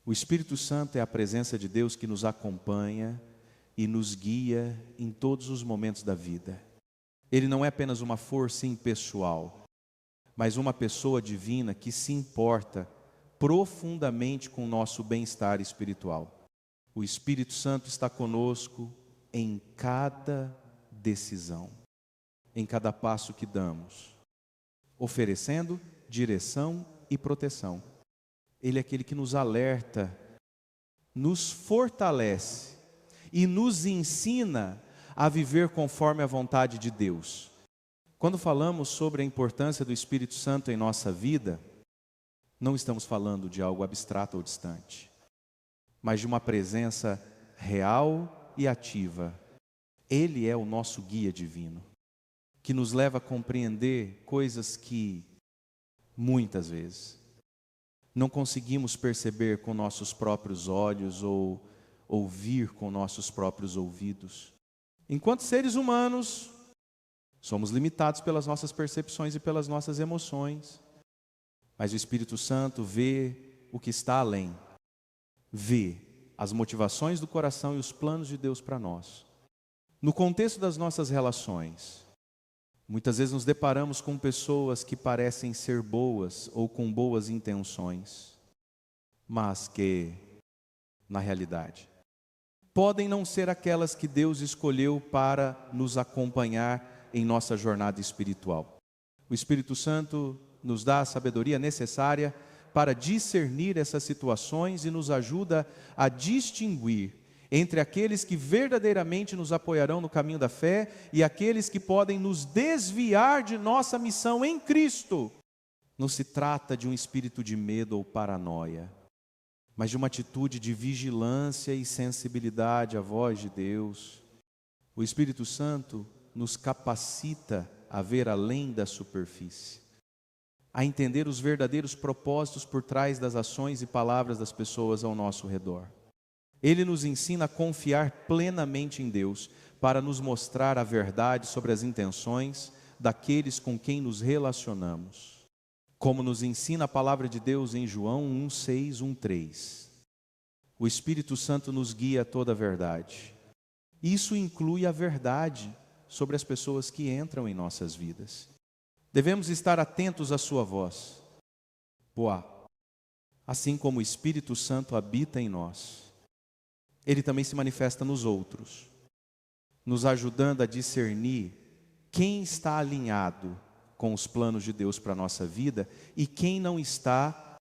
O Espírito Santo é a presença de Deus que nos acompanha e nos guia em todos os momentos da vida. Ele não é apenas uma força impessoal, mas uma pessoa divina que se importa profundamente com o nosso bem-estar espiritual. O Espírito Santo está conosco em cada decisão, em cada passo que damos, oferecendo direção e proteção. Ele é aquele que nos alerta, nos fortalece e nos ensina a viver conforme a vontade de Deus. Quando falamos sobre a importância do Espírito Santo em nossa vida, não estamos falando de algo abstrato ou distante, mas de uma presença real e ativa. Ele é o nosso guia divino, que nos leva a compreender coisas que, muitas vezes, não conseguimos perceber com nossos próprios olhos ou ouvir com nossos próprios ouvidos. Enquanto seres humanos, somos limitados pelas nossas percepções e pelas nossas emoções. Mas o Espírito Santo vê o que está além, vê as motivações do coração e os planos de Deus para nós. No contexto das nossas relações, muitas vezes nos deparamos com pessoas que parecem ser boas ou com boas intenções, mas que, na realidade, podem não ser aquelas que Deus escolheu para nos acompanhar em nossa jornada espiritual. O Espírito Santo nos dá a sabedoria necessária para discernir essas situações e nos ajuda a distinguir entre aqueles que verdadeiramente nos apoiarão no caminho da fé e aqueles que podem nos desviar de nossa missão em Cristo. Não se trata de um espírito de medo ou paranoia, mas de uma atitude de vigilância e sensibilidade à voz de Deus. O Espírito Santo nos capacita a ver além da superfície, a entender os verdadeiros propósitos por trás das ações e palavras das pessoas ao nosso redor. Ele nos ensina a confiar plenamente em Deus para nos mostrar a verdade sobre as intenções daqueles com quem nos relacionamos. Como nos ensina a palavra de Deus em João 1:6, 1:3. O Espírito Santo nos guia a toda a verdade. Isso inclui a verdade sobre as pessoas que entram em nossas vidas. Devemos estar atentos à sua voz. Assim como o Espírito Santo habita em nós, ele também se manifesta nos outros, nos ajudando a discernir quem está alinhado com os planos de Deus para a nossa vida e quem não está.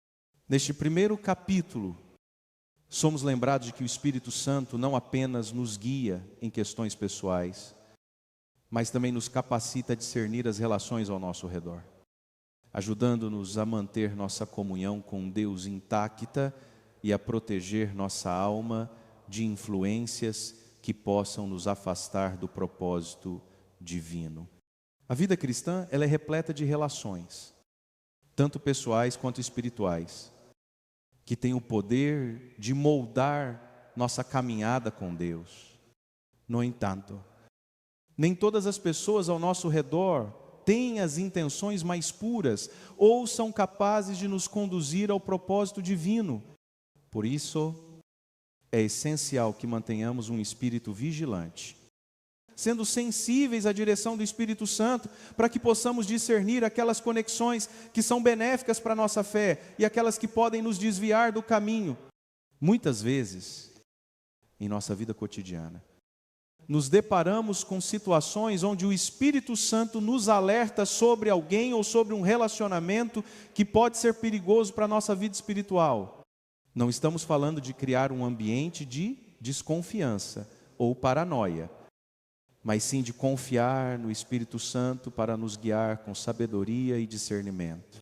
Neste primeiro capítulo, somos lembrados de que o Espírito Santo não apenas nos guia em questões pessoais, mas também nos capacita a discernir as relações ao nosso redor, ajudando-nos a manter nossa comunhão com Deus intacta e a proteger nossa alma de influências que possam nos afastar do propósito divino. A vida cristã, ela é repleta de relações, tanto pessoais quanto espirituais, que têm o poder de moldar nossa caminhada com Deus. No entanto, nem todas as pessoas ao nosso redor têm as intenções mais puras ou são capazes de nos conduzir ao propósito divino. Por isso, é essencial que mantenhamos um espírito vigilante, sendo sensíveis à direção do Espírito Santo, para que possamos discernir aquelas conexões que são benéficas para a nossa fé e aquelas que podem nos desviar do caminho. Muitas vezes, em nossa vida cotidiana, nos deparamos com situações onde o Espírito Santo nos alerta sobre alguém ou sobre um relacionamento que pode ser perigoso para a nossa vida espiritual. Não estamos falando de criar um ambiente de desconfiança ou paranoia, mas sim de confiar no Espírito Santo para nos guiar com sabedoria e discernimento,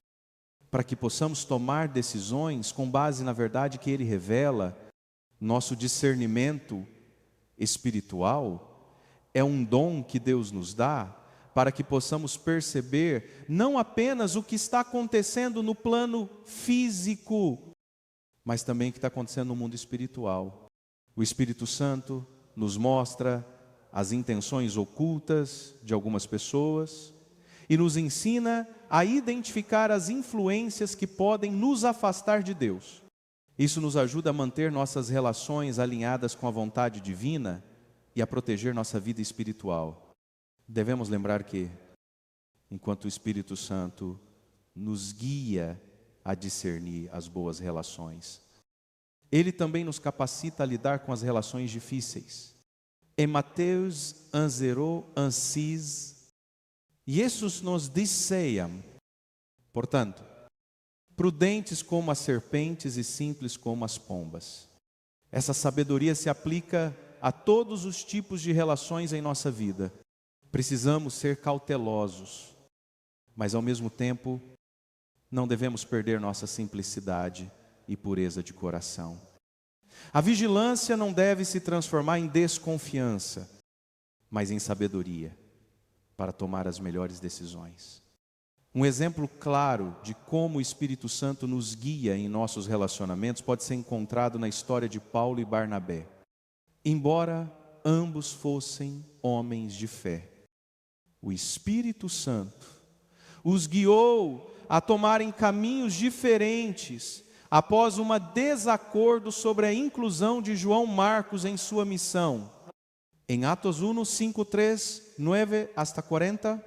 para que possamos tomar decisões com base na verdade que Ele revela. Nosso discernimento espiritual é um dom que Deus nos dá para que possamos perceber não apenas o que está acontecendo no plano físico, mas também o que está acontecendo no mundo espiritual. O Espírito Santo nos mostra as intenções ocultas de algumas pessoas e nos ensina a identificar as influências que podem nos afastar de Deus. Isso nos ajuda a manter nossas relações alinhadas com a vontade divina e a proteger nossa vida espiritual. Devemos lembrar que, enquanto o Espírito Santo nos guia a discernir as boas relações, Ele também nos capacita a lidar com as relações difíceis. Em Mateus 1:6, Jesus nos disseiam, portanto, prudentes como as serpentes e simples como as pombas. Essa sabedoria se aplica a todos os tipos de relações em nossa vida. Precisamos ser cautelosos, mas ao mesmo tempo não devemos perder nossa simplicidade e pureza de coração. A vigilância não deve se transformar em desconfiança, mas em sabedoria, para tomar as melhores decisões. Um exemplo claro de como o Espírito Santo nos guia em nossos relacionamentos pode ser encontrado na história de Paulo e Barnabé. Embora ambos fossem homens de fé, o Espírito Santo os guiou a tomarem caminhos diferentes após um desacordo sobre a inclusão de João Marcos em sua missão. Em Atos 1, 5, 3, 9 hasta 40,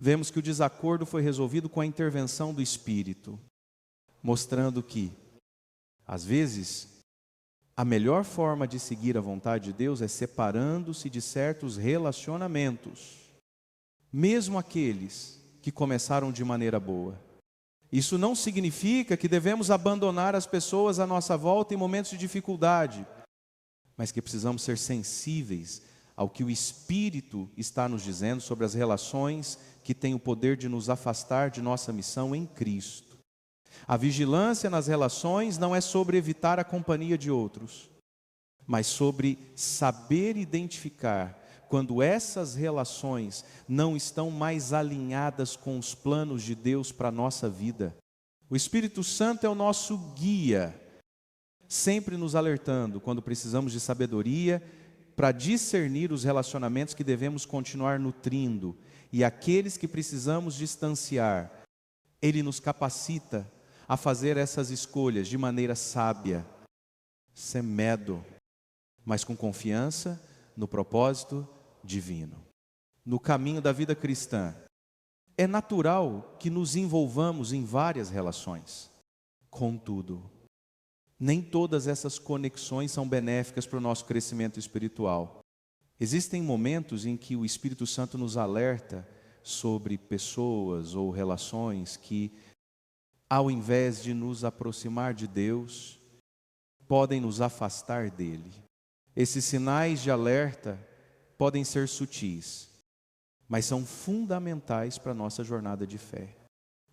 vemos que o desacordo foi resolvido com a intervenção do Espírito, mostrando que, às vezes, a melhor forma de seguir a vontade de Deus é separando-se de certos relacionamentos, mesmo aqueles que começaram de maneira boa. Isso não significa que devemos abandonar as pessoas à nossa volta em momentos de dificuldade, mas que precisamos ser sensíveis ao que o Espírito está nos dizendo sobre as relações que têm o poder de nos afastar de nossa missão em Cristo. A vigilância nas relações não é sobre evitar a companhia de outros, mas sobre saber identificar quando essas relações não estão mais alinhadas com os planos de Deus para a nossa vida. O Espírito Santo é o nosso guia, sempre nos alertando quando precisamos de sabedoria para discernir os relacionamentos que devemos continuar nutrindo e aqueles que precisamos distanciar. Ele nos capacita a fazer essas escolhas de maneira sábia, sem medo, mas com confiança no propósito divino. No caminho da vida cristã, é natural que nos envolvamos em várias relações. Contudo, nem todas essas conexões são benéficas para o nosso crescimento espiritual. Existem momentos em que o Espírito Santo nos alerta sobre pessoas ou relações que, ao invés de nos aproximar de Deus, podem nos afastar dele. Esses sinais de alerta podem ser sutis, mas são fundamentais para a nossa jornada de fé.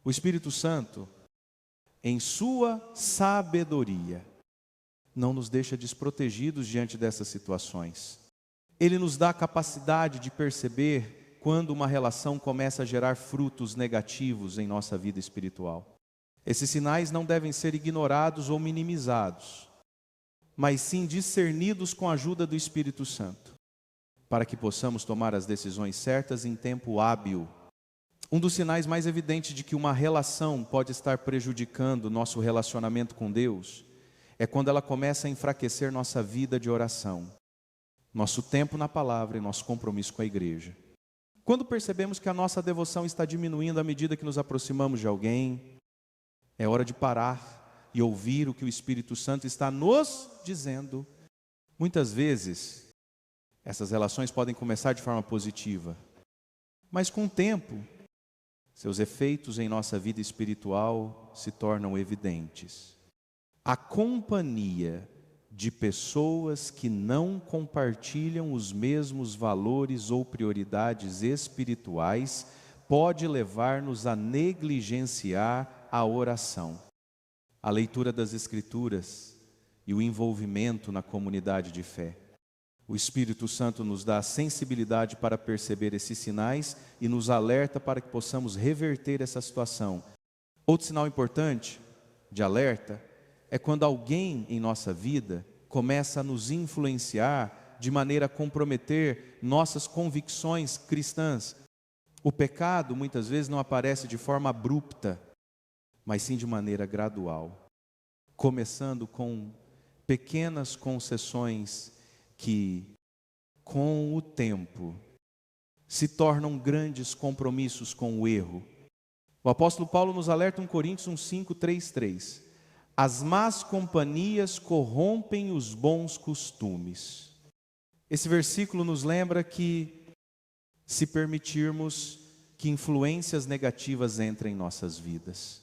O Espírito Santo, em sua sabedoria, não nos deixa desprotegidos diante dessas situações. Ele nos dá a capacidade de perceber quando uma relação começa a gerar frutos negativos em nossa vida espiritual. Esses sinais não devem ser ignorados ou minimizados, mas sim discernidos com a ajuda do Espírito Santo, para que possamos tomar as decisões certas em tempo hábil. Um dos sinais mais evidentes de que uma relação pode estar prejudicando nosso relacionamento com Deus é quando ela começa a enfraquecer nossa vida de oração, nosso tempo na palavra e nosso compromisso com a igreja. Quando percebemos que a nossa devoção está diminuindo à medida que nos aproximamos de alguém, é hora de parar e ouvir o que o Espírito Santo está nos dizendo. Muitas vezes, essas relações podem começar de forma positiva, mas com o tempo, seus efeitos em nossa vida espiritual se tornam evidentes. A companhia de pessoas que não compartilham os mesmos valores ou prioridades espirituais pode levar-nos a negligenciar a oração, a leitura das Escrituras e o envolvimento na comunidade de fé. O Espírito Santo nos dá a sensibilidade para perceber esses sinais e nos alerta para que possamos reverter essa situação. Outro sinal importante de alerta é quando alguém em nossa vida começa a nos influenciar de maneira a comprometer nossas convicções cristãs. O pecado muitas vezes não aparece de forma abrupta, mas sim de maneira gradual. começando com pequenas concessões que, com o tempo, se tornam grandes compromissos com o erro. O apóstolo Paulo nos alerta em Coríntios 1:5-3:3. As más companhias corrompem os bons costumes. Esse versículo nos lembra que, se permitirmos que influências negativas entrem em nossas vidas,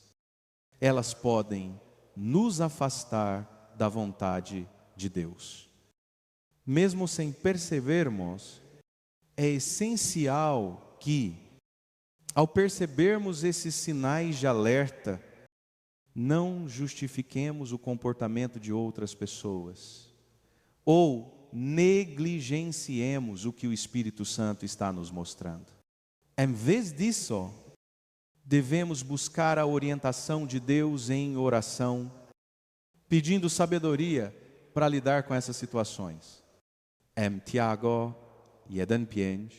elas podem nos afastar da vontade de Deus. Mesmo sem percebermos, é essencial que, ao percebermos esses sinais de alerta, não justifiquemos o comportamento de outras pessoas, ou negligenciemos o que o Espírito Santo está nos mostrando. Em vez disso, devemos buscar a orientação de Deus em oração, pedindo sabedoria para lidar com essas situações. Em Tiago 1:5,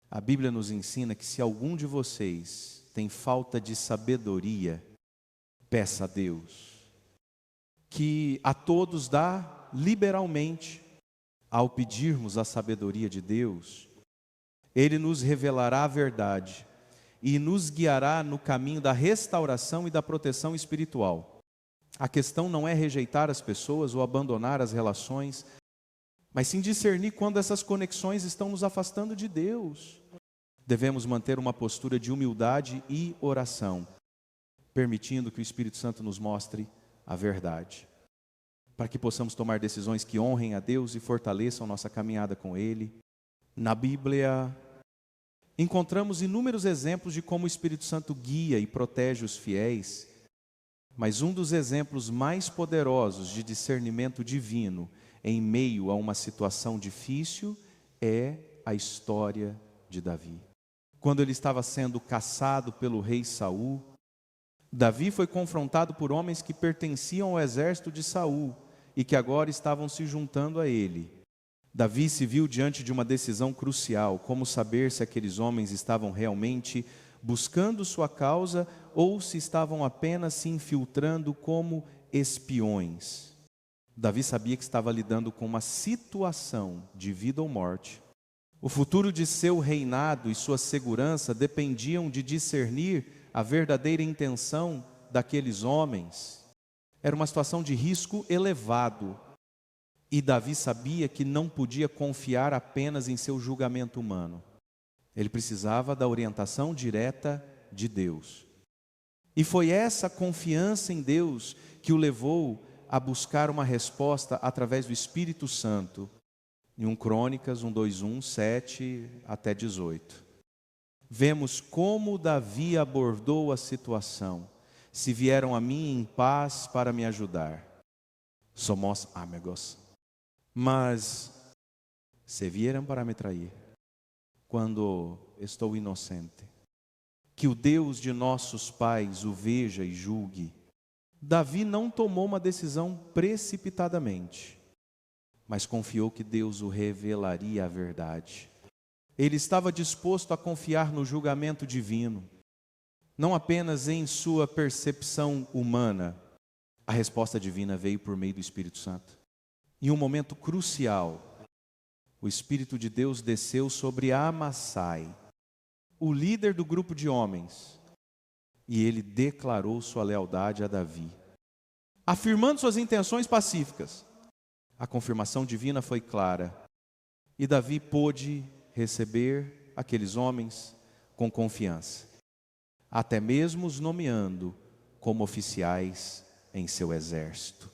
a Bíblia nos ensina que se algum de vocês tem falta de sabedoria, peça a Deus, que a todos dá liberalmente. Ao pedirmos a sabedoria de Deus, Ele nos revelará a verdade e nos guiará no caminho da restauração e da proteção espiritual. A questão não é rejeitar as pessoas ou abandonar as relações, mas sim discernir quando essas conexões estão nos afastando de Deus. Devemos manter uma postura de humildade e oração, permitindo que o Espírito Santo nos mostre a verdade, para que possamos tomar decisões que honrem a Deus e fortaleçam nossa caminhada com Ele. Na Bíblia, encontramos inúmeros exemplos de como o Espírito Santo guia e protege os fiéis, mas um dos exemplos mais poderosos de discernimento divino em meio a uma situação difícil é a história de Davi. Quando ele estava sendo caçado pelo rei Saul, Davi foi confrontado por homens que pertenciam ao exército de Saul e que agora estavam se juntando a ele. Davi se viu diante de uma decisão crucial: como saber se aqueles homens estavam realmente buscando sua causa ou se estavam apenas se infiltrando como espiões. Davi sabia que estava lidando com uma situação de vida ou morte. O futuro de seu reinado e sua segurança dependiam de discernir a verdadeira intenção daqueles homens. Era uma situação de risco elevado. E Davi sabia que não podia confiar apenas em seu julgamento humano. Ele precisava da orientação direta de Deus. E foi essa confiança em Deus que o levou a buscar uma resposta através do Espírito Santo. Em 1 Crônicas 1:2:1, 7 até 18. Vemos como Davi abordou a situação. Se vieram a mim em paz para me ajudar, somos amigos. Mas se vieram para me trair, quando estou inocente, que o Deus de nossos pais o veja e julgue. Davi não tomou uma decisão precipitadamente, mas confiou que Deus o revelaria a verdade. Ele estava disposto a confiar no julgamento divino, não apenas em sua percepção humana. A resposta divina veio por meio do Espírito Santo. Em um momento crucial, o Espírito de Deus desceu sobre Amassai, o líder do grupo de homens, e ele declarou sua lealdade a Davi, afirmando suas intenções pacíficas. A confirmação divina foi clara, e Davi pôde receber aqueles homens com confiança, até mesmo os nomeando como oficiais em seu exército.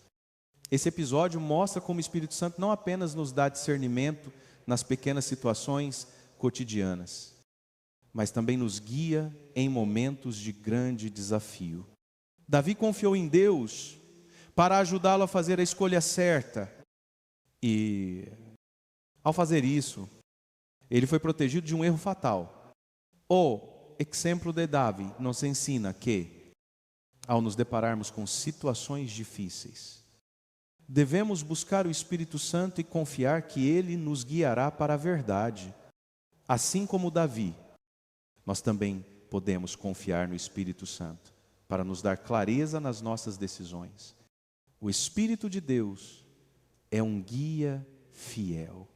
Esse episódio mostra como o Espírito Santo não apenas nos dá discernimento nas pequenas situações cotidianas, mas também nos guia em momentos de grande desafio. Davi confiou em Deus para ajudá-lo a fazer a escolha certa. E, ao fazer isso, ele foi protegido de um erro fatal. O exemplo de Davi nos ensina que, ao nos depararmos com situações difíceis, devemos buscar o Espírito Santo e confiar que Ele nos guiará para a verdade. Assim como Davi, nós também podemos confiar no Espírito Santo para nos dar clareza nas nossas decisões O Espírito de Deus é um guia fiel,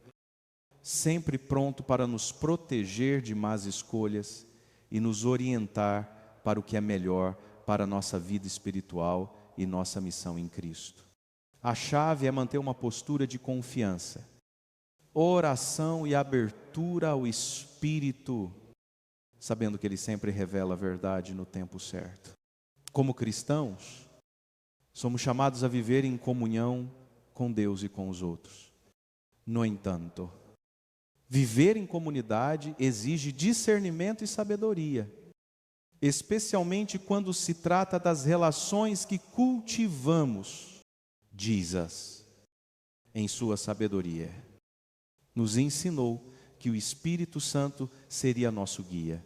sempre pronto para nos proteger de más escolhas e nos orientar para o que é melhor para a nossa vida espiritual e nossa missão em Cristo. A chave é manter uma postura de confiança, oração e abertura ao Espírito, sabendo que Ele sempre revela a verdade no tempo certo. Como cristãos, somos chamados a viver em comunhão com Deus e com os outros. No entanto, viver em comunidade exige discernimento e sabedoria, especialmente quando se trata das relações que cultivamos. Jesus, em sua sabedoria, nos ensinou que o Espírito Santo seria nosso guia,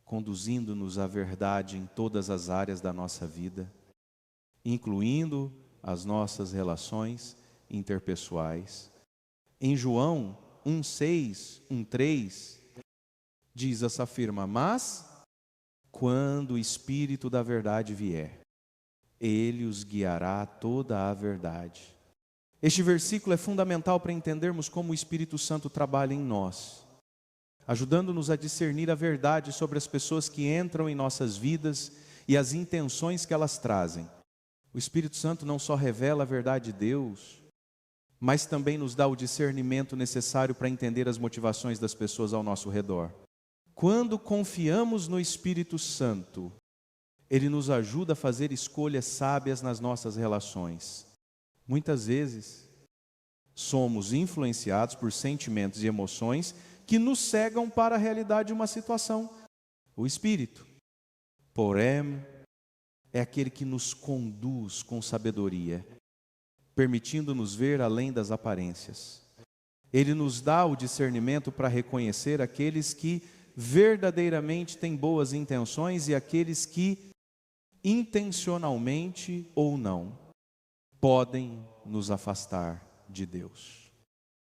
conduzindo-nos à verdade em todas as áreas da nossa vida, incluindo as nossas relações interpessoais. Em João 1,6, 1,3, Jesus afirma: mas quando o Espírito da verdade vier, Ele os guiará a toda a verdade. Este versículo é fundamental para entendermos como o Espírito Santo trabalha em nós, ajudando-nos a discernir a verdade sobre as pessoas que entram em nossas vidas e as intenções que elas trazem. O Espírito Santo não só revela a verdade de Deus, mas também nos dá o discernimento necessário para entender as motivações das pessoas ao nosso redor. Quando confiamos no Espírito Santo, Ele nos ajuda a fazer escolhas sábias nas nossas relações. Muitas vezes, somos influenciados por sentimentos e emoções que nos cegam para a realidade de uma situação. O Espírito, porém, é aquele que nos conduz com sabedoria, permitindo-nos ver além das aparências. Ele nos dá o discernimento para reconhecer aqueles que verdadeiramente têm boas intenções e aqueles que, intencionalmente ou não, podem nos afastar de Deus.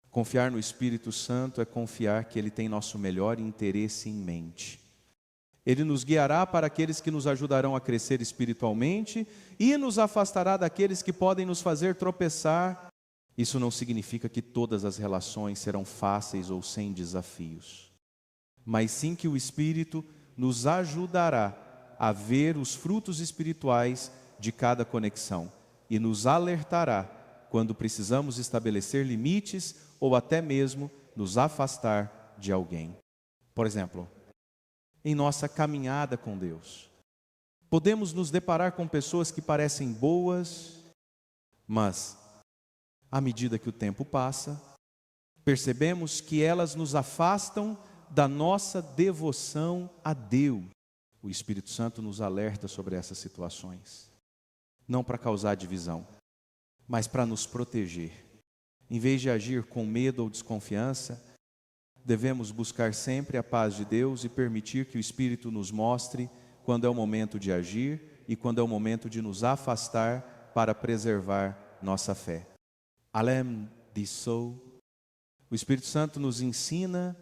Confiar no Espírito Santo é confiar que Ele tem nosso melhor interesse em mente. Ele nos guiará para aqueles que nos ajudarão a crescer espiritualmente e nos afastará daqueles que podem nos fazer tropeçar. Isso não significa que todas as relações serão fáceis ou sem desafios, mas sim que o Espírito nos ajudará a ver os frutos espirituais de cada conexão e nos alertará quando precisamos estabelecer limites ou até mesmo nos afastar de alguém. Por exemplo, em nossa caminhada com Deus, podemos nos deparar com pessoas que parecem boas, mas, à medida que o tempo passa, percebemos que elas nos afastam da nossa devoção a Deus. O Espírito Santo nos alerta sobre essas situações, não para causar divisão, mas para nos proteger. Em vez de agir com medo ou desconfiança, devemos buscar sempre a paz de Deus e permitir que o Espírito nos mostre quando é o momento de agir e quando é o momento de nos afastar para preservar nossa fé. Além disso, o Espírito Santo nos ensina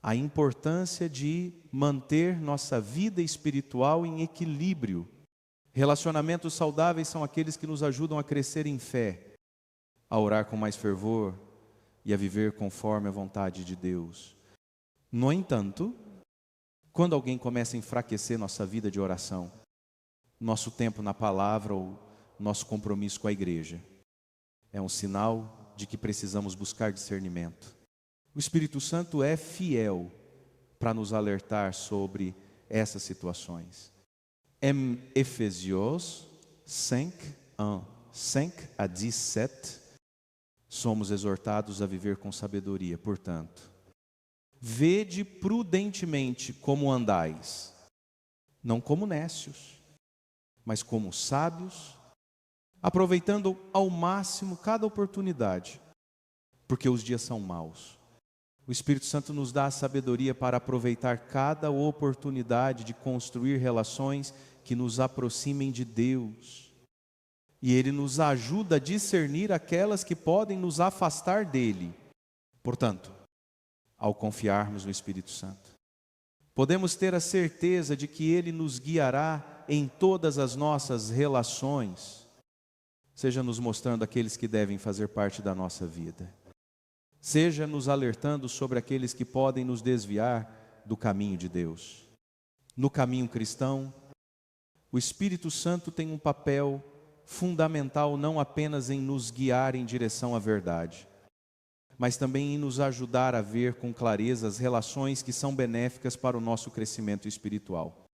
a importância de manter nossa vida espiritual em equilíbrio. Relacionamentos saudáveis são aqueles que nos ajudam a crescer em fé, a orar com mais fervor e a viver conforme a vontade de Deus. No entanto, quando alguém começa a enfraquecer nossa vida de oração, nosso tempo na palavra ou nosso compromisso com a igreja, é um sinal de que precisamos buscar discernimento. O Espírito Santo é fiel para nos alertar sobre essas situações. Em Efésios 5, 5 a 17, somos exortados a viver com sabedoria. Portanto, vede prudentemente como andais, não como nécios, mas como sábios, aproveitando ao máximo cada oportunidade, porque os dias são maus. O Espírito Santo nos dá a sabedoria para aproveitar cada oportunidade de construir relações que nos aproximem de Deus. E Ele nos ajuda a discernir aquelas que podem nos afastar dEle. Portanto, ao confiarmos no Espírito Santo, podemos ter a certeza de que Ele nos guiará em todas as nossas relações, seja nos mostrando aqueles que devem fazer parte da nossa vida, seja nos alertando sobre aqueles que podem nos desviar do caminho de Deus. No caminho cristão, o Espírito Santo tem um papel fundamental não apenas em nos guiar em direção à verdade, mas também em nos ajudar a ver com clareza as relações que são benéficas para o nosso crescimento espiritual.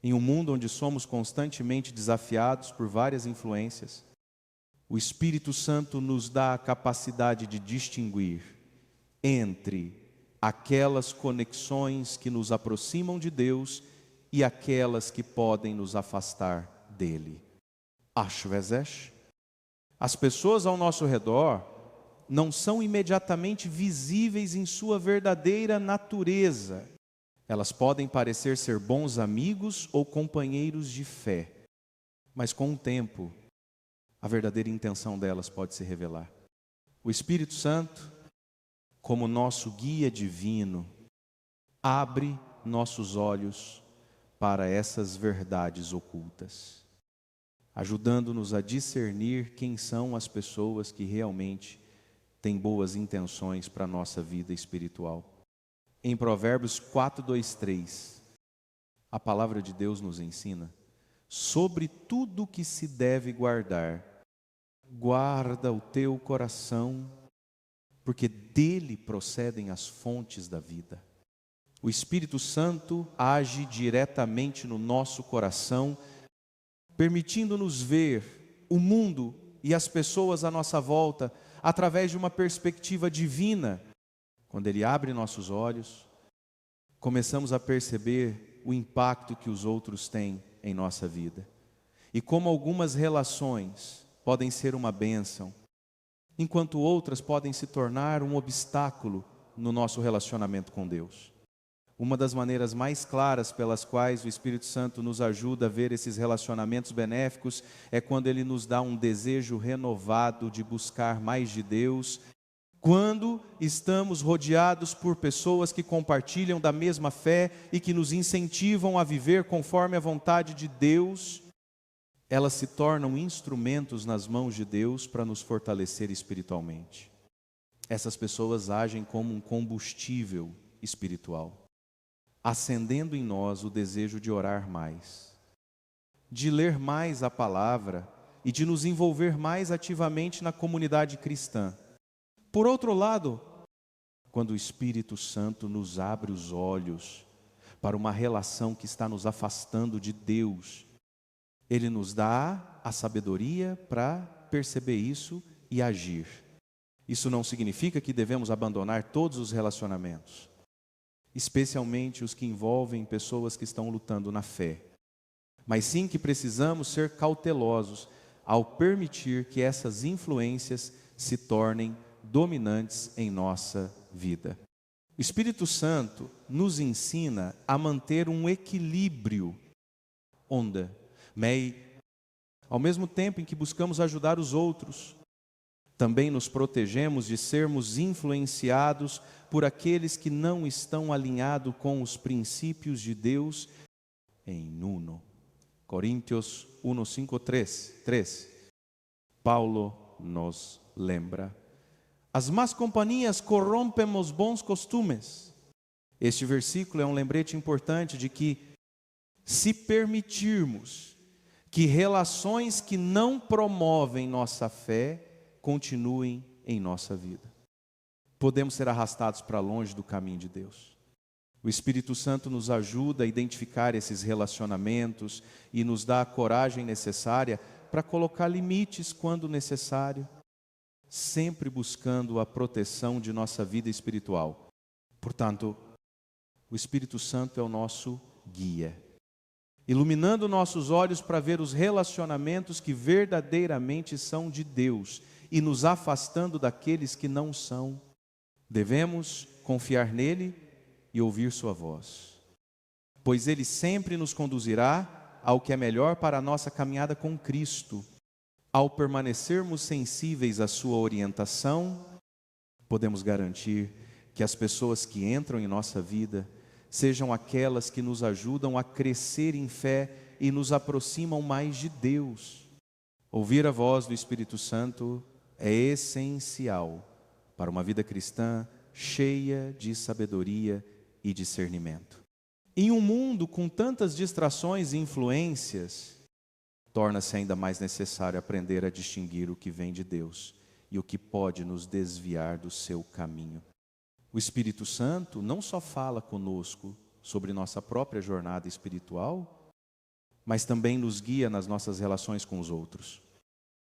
Em um mundo onde somos constantemente desafiados por várias influências, o Espírito Santo nos dá a capacidade de distinguir entre aquelas conexões que nos aproximam de Deus e aquelas que podem nos afastar dele. Às vezes, as pessoas ao nosso redor não são imediatamente visíveis em sua verdadeira natureza. Elas podem parecer ser bons amigos ou companheiros de fé, mas com o tempo, a verdadeira intenção delas pode se revelar. O Espírito Santo, como nosso guia divino, abre nossos olhos para essas verdades ocultas, ajudando-nos a discernir quem são as pessoas que realmente têm boas intenções para a nossa vida espiritual. Em Provérbios 4:2-3, a palavra de Deus nos ensina: sobre tudo que se deve guardar, guarda o teu coração, porque dele procedem as fontes da vida. O Espírito Santo age diretamente no nosso coração, permitindo-nos ver o mundo e as pessoas à nossa volta através de uma perspectiva divina. Quando Ele abre nossos olhos, começamos a perceber o impacto que os outros têm em nossa vida. E como algumas relações podem ser uma bênção, enquanto outras podem se tornar um obstáculo no nosso relacionamento com Deus. Uma das maneiras mais claras pelas quais o Espírito Santo nos ajuda a ver esses relacionamentos benéficos é quando Ele nos dá um desejo renovado de buscar mais de Deus. Quando estamos rodeados por pessoas que compartilham da mesma fé e que nos incentivam a viver conforme a vontade de Deus, elas se tornam instrumentos nas mãos de Deus para nos fortalecer espiritualmente. Essas pessoas agem como um combustível espiritual, acendendo em nós o desejo de orar mais, de ler mais a palavra e de nos envolver mais ativamente na comunidade cristã. Por outro lado, quando o Espírito Santo nos abre os olhos para uma relação que está nos afastando de Deus, Ele nos dá a sabedoria para perceber isso e agir. Isso não significa que devemos abandonar todos os relacionamentos, especialmente os que envolvem pessoas que estão lutando na fé. Mas sim que precisamos ser cautelosos ao permitir que essas influências se tornem dominantes em nossa vida. O Espírito Santo nos ensina a manter um equilíbrio, ao mesmo tempo em que buscamos ajudar os outros, também nos protegemos de sermos influenciados por aqueles que não estão alinhados com os princípios de Deus. Em 1 Coríntios 1:5-3, Paulo nos lembra: as más companhias corrompem os bons costumes. Este versículo é um lembrete importante de que, se permitirmos que relações que não promovem nossa fé continuem em nossa vida, podemos ser arrastados para longe do caminho de Deus. O Espírito Santo nos ajuda a identificar esses relacionamentos e nos dá a coragem necessária para colocar limites quando necessário, sempre buscando a proteção de nossa vida espiritual. Portanto, o Espírito Santo é o nosso guia, iluminando nossos olhos para ver os relacionamentos que verdadeiramente são de Deus e nos afastando daqueles que não são. Devemos confiar nele e ouvir sua voz, pois ele sempre nos conduzirá ao que é melhor para a nossa caminhada com Cristo. Ao permanecermos sensíveis à sua orientação, podemos garantir que as pessoas que entram em nossa vida sejam aquelas que nos ajudam a crescer em fé e nos aproximam mais de Deus. Ouvir a voz do Espírito Santo é essencial para uma vida cristã cheia de sabedoria e discernimento. Em um mundo com tantas distrações e influências, torna-se ainda mais necessário aprender a distinguir o que vem de Deus e o que pode nos desviar do seu caminho. O Espírito Santo não só fala conosco sobre nossa própria jornada espiritual, mas também nos guia nas nossas relações com os outros,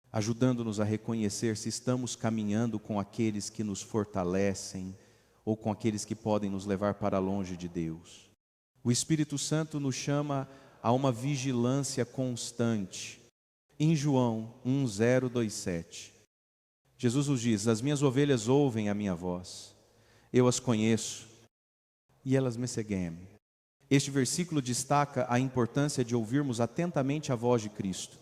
ajudando-nos a reconhecer se estamos caminhando com aqueles que nos fortalecem ou com aqueles que podem nos levar para longe de Deus. O Espírito Santo nos chama a uma vigilância constante. Em João 1:027, Jesus nos diz: as minhas ovelhas ouvem a minha voz, eu as conheço e elas me seguem. Este versículo destaca a importância de ouvirmos atentamente a voz de Cristo,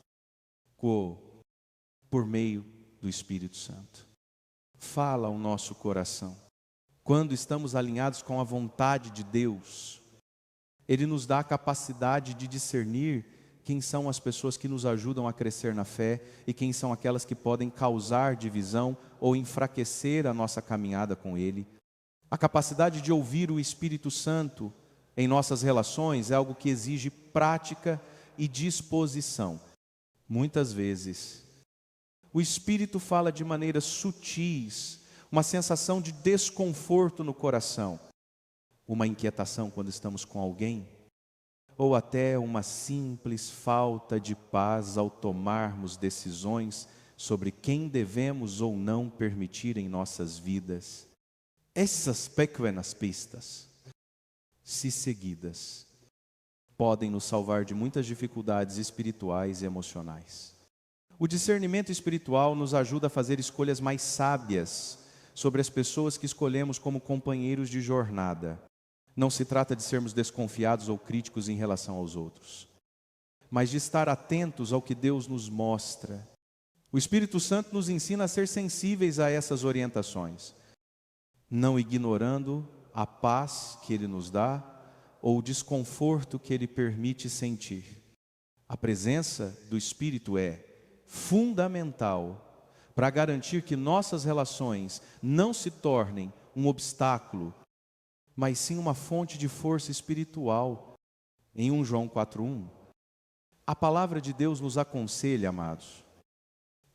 por meio do Espírito Santo. Fala ao nosso coração. Quando estamos alinhados com a vontade de Deus, Ele nos dá a capacidade de discernir quem são as pessoas que nos ajudam a crescer na fé e quem são aquelas que podem causar divisão ou enfraquecer a nossa caminhada com Ele. A capacidade de ouvir o Espírito Santo em nossas relações é algo que exige prática e disposição. Muitas vezes, o Espírito fala de maneiras sutis, uma sensação de desconforto no coração, uma inquietação quando estamos com alguém, ou até uma simples falta de paz ao tomarmos decisões sobre quem devemos ou não permitir em nossas vidas. Essas pequenas pistas, se seguidas, podem nos salvar de muitas dificuldades espirituais e emocionais. O discernimento espiritual nos ajuda a fazer escolhas mais sábias sobre as pessoas que escolhemos como companheiros de jornada. Não se trata de sermos desconfiados ou críticos em relação aos outros, mas de estar atentos ao que Deus nos mostra. O Espírito Santo nos ensina a ser sensíveis a essas orientações, não ignorando a paz que Ele nos dá ou o desconforto que Ele permite sentir. A presença do Espírito é fundamental para garantir que nossas relações não se tornem um obstáculo, mas sim uma fonte de força espiritual. Em 1 João 4:1, a palavra de Deus nos aconselha, amados: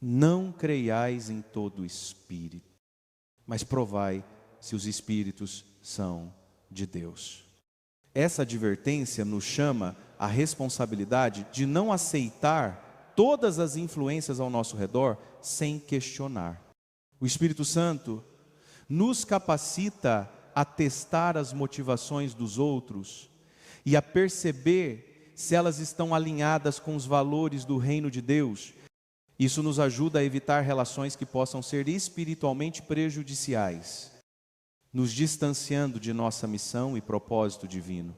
não creiais em todo espírito, mas provai se os espíritos são de Deus. Essa advertência nos chama à responsabilidade de não aceitar todas as influências ao nosso redor sem questionar. O Espírito Santo nos capacita a testar as motivações dos outros e a perceber se elas estão alinhadas com os valores do reino de Deus. Isso nos ajuda a evitar relações que possam ser espiritualmente prejudiciais, nos distanciando de nossa missão e propósito divino.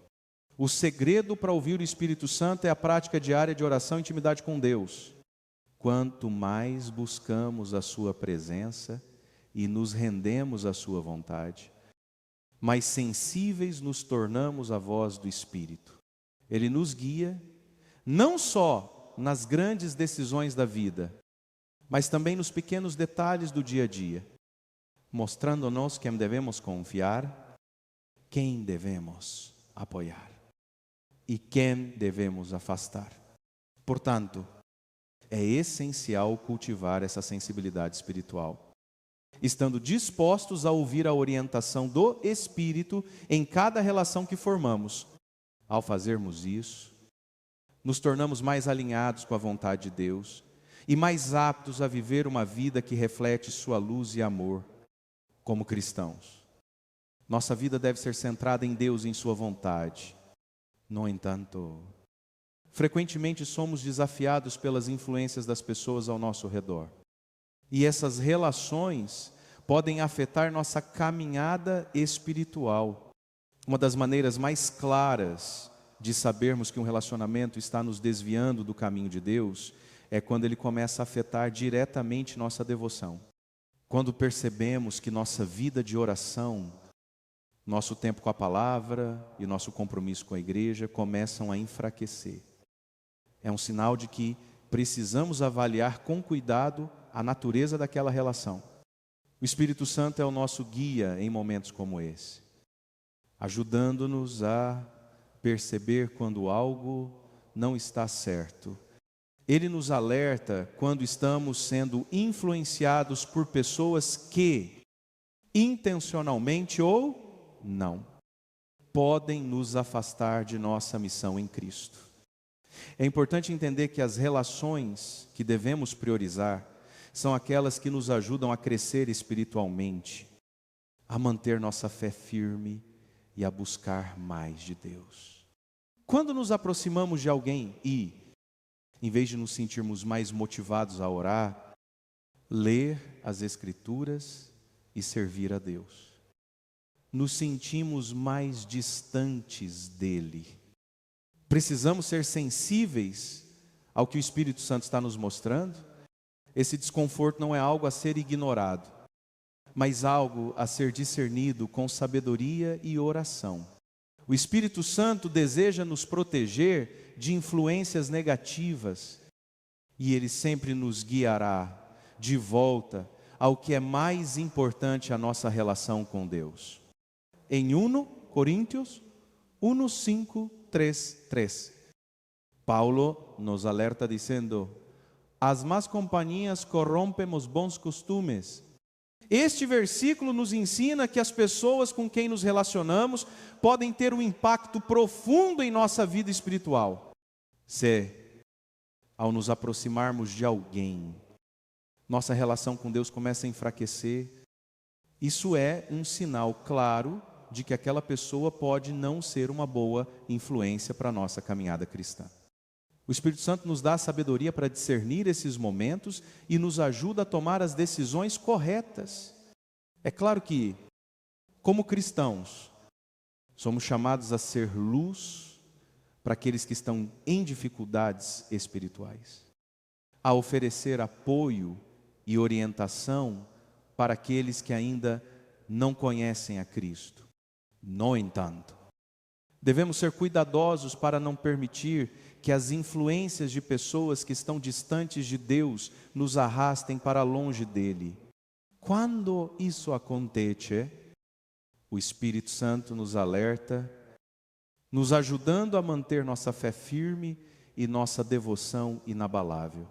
O segredo para ouvir o Espírito Santo é a prática diária de oração e intimidade com Deus. Quanto mais buscamos a sua presença e nos rendemos à sua vontade, mais sensíveis nos tornamos à voz do Espírito. Ele nos guia, não só nas grandes decisões da vida, mas também nos pequenos detalhes do dia a dia, mostrando-nos quem devemos confiar, quem devemos apoiar e quem devemos afastar. Portanto, é essencial cultivar essa sensibilidade espiritual, estando dispostos a ouvir a orientação do Espírito em cada relação que formamos. Ao fazermos isso, nos tornamos mais alinhados com a vontade de Deus e mais aptos a viver uma vida que reflete sua luz e amor. Como cristãos, nossa vida deve ser centrada em Deus e em sua vontade. No entanto, frequentemente somos desafiados pelas influências das pessoas ao nosso redor. E essas relações podem afetar nossa caminhada espiritual. Uma das maneiras mais claras de sabermos que um relacionamento está nos desviando do caminho de Deus é quando ele começa a afetar diretamente nossa devoção. Quando percebemos que nossa vida de oração, nosso tempo com a palavra e nosso compromisso com a igreja começam a enfraquecer. É um sinal de que precisamos avaliar com cuidado a natureza daquela relação. O Espírito Santo é o nosso guia em momentos como esse, ajudando-nos a perceber quando algo não está certo. Ele nos alerta quando estamos sendo influenciados por pessoas que, intencionalmente ou não, podem nos afastar de nossa missão em Cristo. É importante entender que as relações que devemos priorizar são aquelas que nos ajudam a crescer espiritualmente, a manter nossa fé firme e a buscar mais de Deus. Quando nos aproximamos de alguém e, em vez de nos sentirmos mais motivados a orar, ler as Escrituras e servir a Deus, nos sentimos mais distantes dEle. Precisamos ser sensíveis ao que o Espírito Santo está nos mostrando. Esse desconforto não é algo a ser ignorado, mas algo a ser discernido com sabedoria e oração. O Espírito Santo deseja nos proteger de influências negativas e Ele sempre nos guiará de volta ao que é mais importante, a nossa relação com Deus. Em 1 Coríntios 1, 5, 3, 3, Paulo nos alerta dizendo: as más companhias corrompem os bons costumes. Este versículo nos ensina que as pessoas com quem nos relacionamos podem ter um impacto profundo em nossa vida espiritual, se, ao nos aproximarmos de alguém, nossa relação com Deus começa a enfraquecer. Isso é um sinal claro de que aquela pessoa pode não ser uma boa influência para a nossa caminhada cristã. O Espírito Santo nos dá a sabedoria para discernir esses momentos e nos ajuda a tomar as decisões corretas. É claro que, como cristãos, somos chamados a ser luz para aqueles que estão em dificuldades espirituais, a oferecer apoio e orientação para aqueles que ainda não conhecem a Cristo. No entanto, devemos ser cuidadosos para não permitir que as influências de pessoas que estão distantes de Deus nos arrastem para longe dele. Quando isso acontece, o Espírito Santo nos alerta, nos ajudando a manter nossa fé firme e nossa devoção inabalável.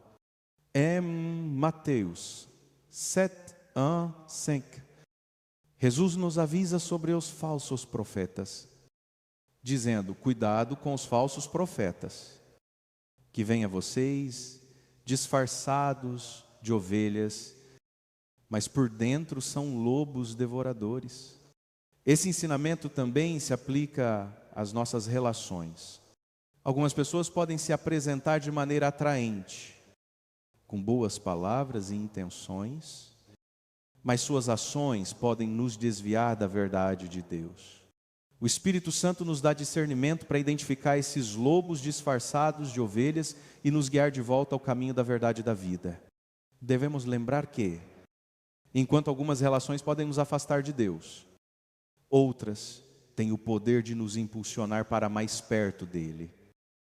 Em Mateus 7, 1, 5, Jesus nos avisa sobre os falsos profetas, dizendo: cuidado com os falsos profetas, que vêm a vocês disfarçados de ovelhas, mas por dentro são lobos devoradores. Esse ensinamento também se aplica às nossas relações. Algumas pessoas podem se apresentar de maneira atraente, com boas palavras e intenções, mas suas ações podem nos desviar da verdade de Deus. O Espírito Santo nos dá discernimento para identificar esses lobos disfarçados de ovelhas e nos guiar de volta ao caminho da verdade da vida. Devemos lembrar que, enquanto algumas relações podem nos afastar de Deus, outras têm o poder de nos impulsionar para mais perto dele.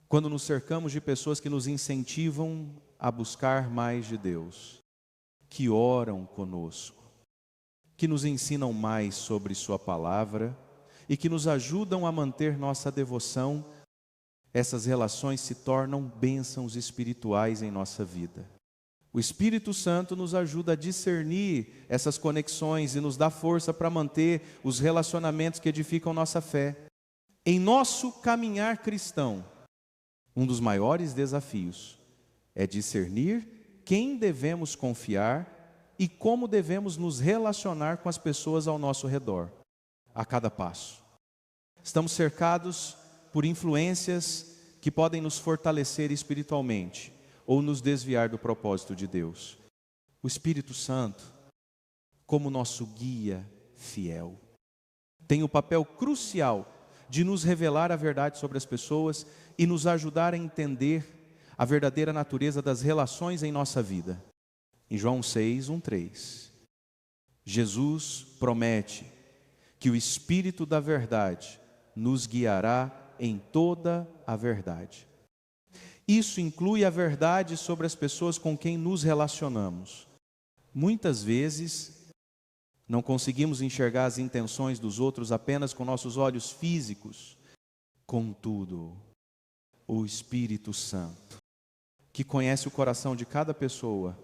Quando nos cercamos de pessoas que nos incentivam a buscar mais de Deus, que oram conosco, que nos ensinam mais sobre sua palavra e que nos ajudam a manter nossa devoção, essas relações se tornam bênçãos espirituais em nossa vida. O Espírito Santo nos ajuda a discernir essas conexões e nos dá força para manter os relacionamentos que edificam nossa fé. Em nosso caminhar cristão, um dos maiores desafios é discernir quem devemos confiar e como devemos nos relacionar com as pessoas ao nosso redor, a cada passo. Estamos cercados por influências que podem nos fortalecer espiritualmente ou nos desviar do propósito de Deus. O Espírito Santo, como nosso guia fiel, tem o papel crucial de nos revelar a verdade sobre as pessoas e nos ajudar a entender a verdadeira natureza das relações em nossa vida. Em João 6, 1, 3, Jesus promete que o Espírito da verdade nos guiará em toda a verdade. Isso inclui a verdade sobre as pessoas com quem nos relacionamos. Muitas vezes, não conseguimos enxergar as intenções dos outros apenas com nossos olhos físicos. Contudo, o Espírito Santo, que conhece o coração de cada pessoa,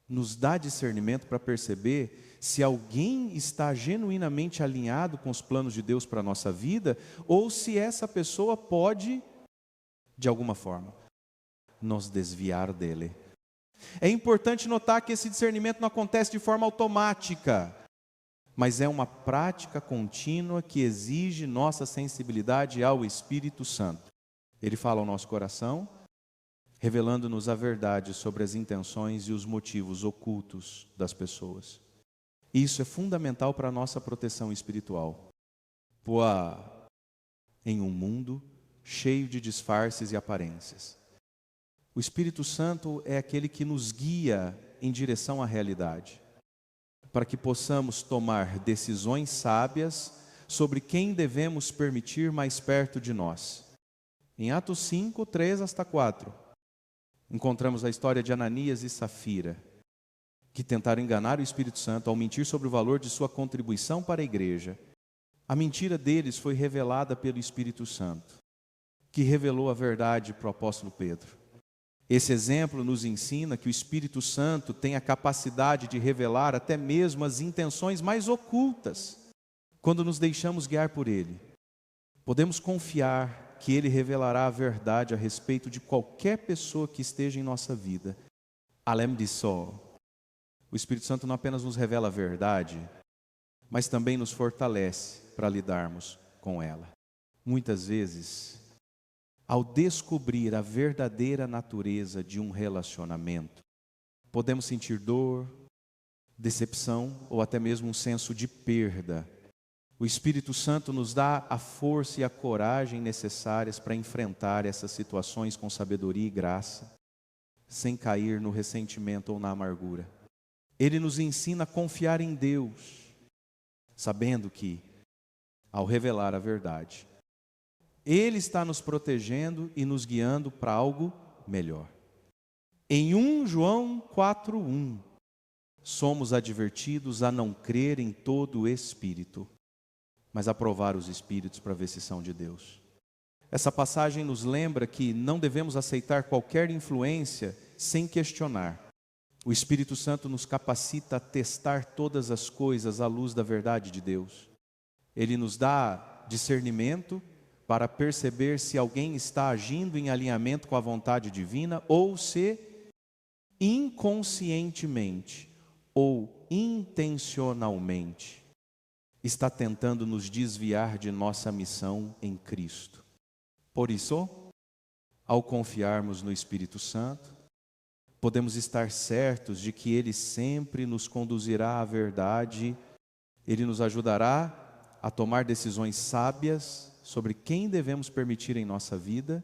nos dá discernimento para perceber se alguém está genuinamente alinhado com os planos de Deus para a nossa vida, ou se essa pessoa pode, de alguma forma, nos desviar dele. É importante notar que esse discernimento não acontece de forma automática, mas é uma prática contínua que exige nossa sensibilidade ao Espírito Santo. Ele fala ao nosso coração, revelando-nos a verdade sobre as intenções e os motivos ocultos das pessoas. Isso é fundamental para a nossa proteção espiritual. Pois em um mundo cheio de disfarces e aparências, o Espírito Santo é aquele que nos guia em direção à realidade, para que possamos tomar decisões sábias sobre quem devemos permitir mais perto de nós. Em Atos 5, 3 hasta 4, encontramos a história de Ananias e Safira, que tentaram enganar o Espírito Santo ao mentir sobre o valor de sua contribuição para a igreja. A mentira deles foi revelada pelo Espírito Santo, que revelou a verdade para o apóstolo Pedro. Esse exemplo nos ensina que o Espírito Santo tem a capacidade de revelar até mesmo as intenções mais ocultas, quando nos deixamos guiar por Ele. Podemos confiar que Ele revelará a verdade a respeito de qualquer pessoa que esteja em nossa vida. Além disso, o Espírito Santo não apenas nos revela a verdade, mas também nos fortalece para lidarmos com ela. Muitas vezes, ao descobrir a verdadeira natureza de um relacionamento, podemos sentir dor, decepção ou até mesmo um senso de perda. O Espírito Santo nos dá a força e a coragem necessárias para enfrentar essas situações com sabedoria e graça, sem cair no ressentimento ou na amargura. Ele nos ensina a confiar em Deus, sabendo que, ao revelar a verdade, Ele está nos protegendo e nos guiando para algo melhor. Em 1 João 4:1, somos advertidos a não crer em todo o espírito, mas a provar os espíritos para ver se são de Deus. Essa passagem nos lembra que não devemos aceitar qualquer influência sem questionar. O Espírito Santo nos capacita a testar todas as coisas à luz da verdade de Deus. Ele nos dá discernimento para perceber se alguém está agindo em alinhamento com a vontade divina ou se inconscientemente ou intencionalmente está tentando nos desviar de nossa missão em Cristo. Por isso, ao confiarmos no Espírito Santo, podemos estar certos de que Ele sempre nos conduzirá à verdade, Ele nos ajudará a tomar decisões sábias sobre quem devemos permitir em nossa vida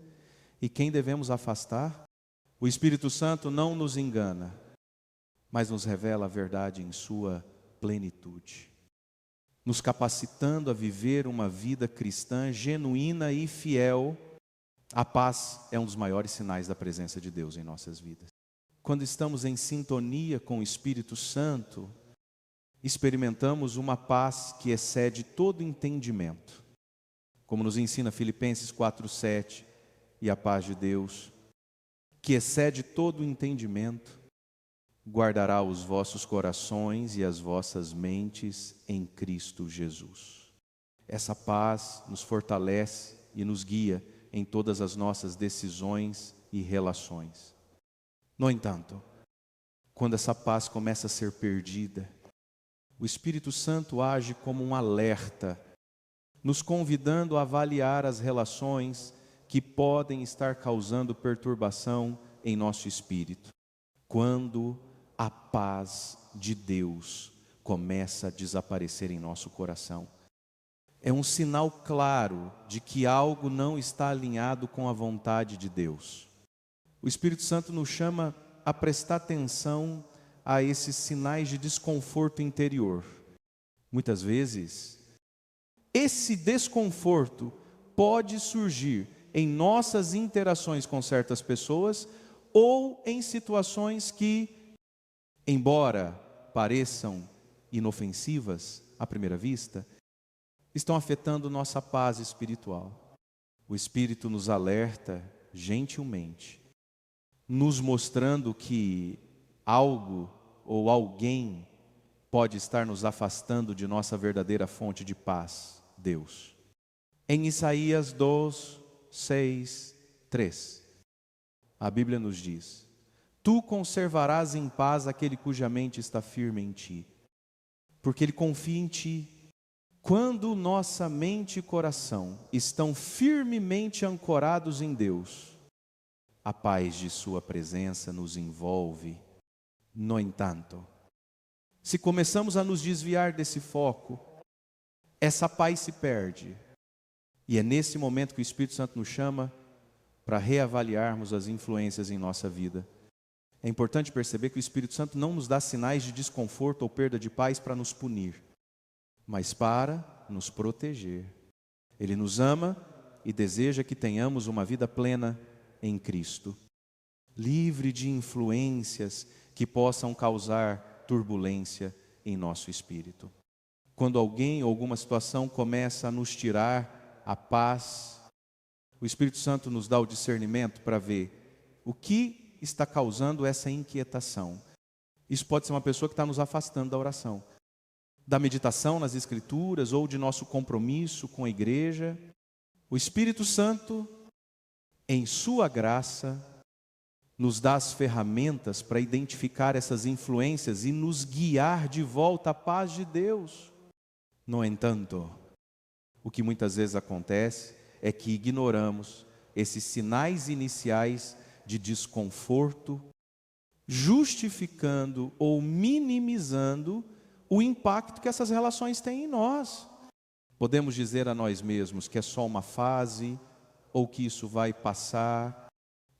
e quem devemos afastar. O Espírito Santo não nos engana, mas nos revela a verdade em sua plenitude, nos capacitando a viver uma vida cristã genuína e fiel. A paz é um dos maiores sinais da presença de Deus em nossas vidas. Quando estamos em sintonia com o Espírito Santo, experimentamos uma paz que excede todo entendimento. Como nos ensina Filipenses 4:7, e a paz de Deus, que excede todo entendimento, guardará os vossos corações e as vossas mentes em Cristo Jesus. Essa paz nos fortalece e nos guia em todas as nossas decisões e relações. No entanto, quando essa paz começa a ser perdida, o Espírito Santo age como um alerta, nos convidando a avaliar as relações que podem estar causando perturbação em nosso espírito. Quando a paz de Deus começa a desaparecer em nosso coração, é um sinal claro de que algo não está alinhado com a vontade de Deus. O Espírito Santo nos chama a prestar atenção a esses sinais de desconforto interior. Muitas vezes, esse desconforto pode surgir em nossas interações com certas pessoas ou em situações que, embora pareçam inofensivas à primeira vista, estão afetando nossa paz espiritual. O Espírito nos alerta gentilmente, nos mostrando que algo ou alguém pode estar nos afastando de nossa verdadeira fonte de paz, Deus. Em Isaías 2, 6, 3, a Bíblia nos diz: Tu conservarás em paz aquele cuja mente está firme em ti, porque ele confia em ti. Quando nossa mente e coração estão firmemente ancorados em Deus, a paz de sua presença nos envolve. No entanto, se começamos a nos desviar desse foco, essa paz se perde. E é nesse momento que o Espírito Santo nos chama para reavaliarmos as influências em nossa vida. É importante perceber que o Espírito Santo não nos dá sinais de desconforto ou perda de paz para nos punir, mas para nos proteger. Ele nos ama e deseja que tenhamos uma vida plena em Cristo, livre de influências que possam causar turbulência em nosso espírito. Quando alguém ou alguma situação começa a nos tirar a paz, o Espírito Santo nos dá o discernimento para ver o que está causando essa inquietação. Isso pode ser uma pessoa que está nos afastando da oração, da meditação nas Escrituras ou de nosso compromisso com a igreja. O Espírito Santo, em sua graça, nos dá as ferramentas para identificar essas influências e nos guiar de volta à paz de Deus. No entanto, o que muitas vezes acontece é que ignoramos esses sinais iniciais de desconforto, justificando ou minimizando o impacto que essas relações têm em nós. Podemos dizer a nós mesmos que é só uma fase ou que isso vai passar,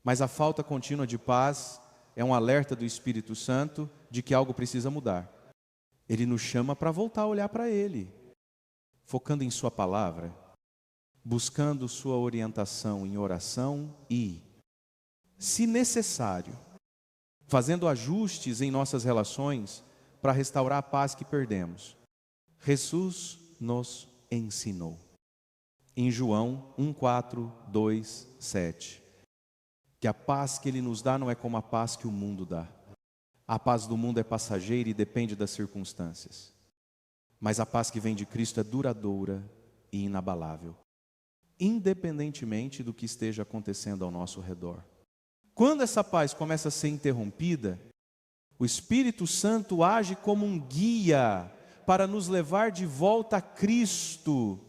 mas a falta contínua de paz é um alerta do Espírito Santo de que algo precisa mudar. Ele nos chama para voltar a olhar para Ele, focando em Sua palavra, buscando Sua orientação em oração e, se necessário, fazendo ajustes em nossas relações para restaurar a paz que perdemos. Jesus nos ensinou. Em João 1:4, 2, 7, que a paz que Ele nos dá não é como a paz que o mundo dá. A paz do mundo é passageira e depende das circunstâncias. Mas a paz que vem de Cristo é duradoura e inabalável, independentemente do que esteja acontecendo ao nosso redor. Quando essa paz começa a ser interrompida, o Espírito Santo age como um guia para nos levar de volta a Cristo,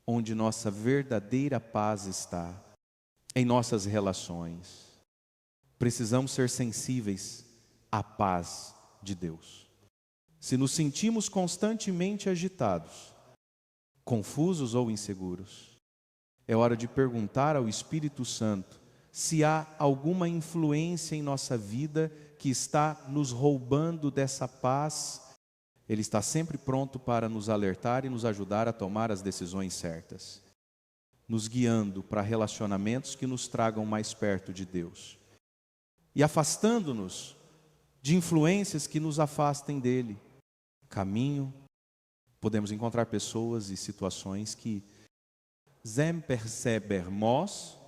onde nossa verdadeira paz está, em nossas relações. Precisamos ser sensíveis à paz de Deus. Se nos sentimos constantemente agitados, confusos ou inseguros, é hora de perguntar ao Espírito Santo se há alguma influência em nossa vida que está nos roubando dessa paz. Ele está sempre pronto para nos alertar e nos ajudar a tomar as decisões certas, nos guiando para relacionamentos que nos tragam mais perto de Deus e afastando-nos de influências que nos afastem dele. Caminho, podemos encontrar pessoas e situações que, sem percebermos,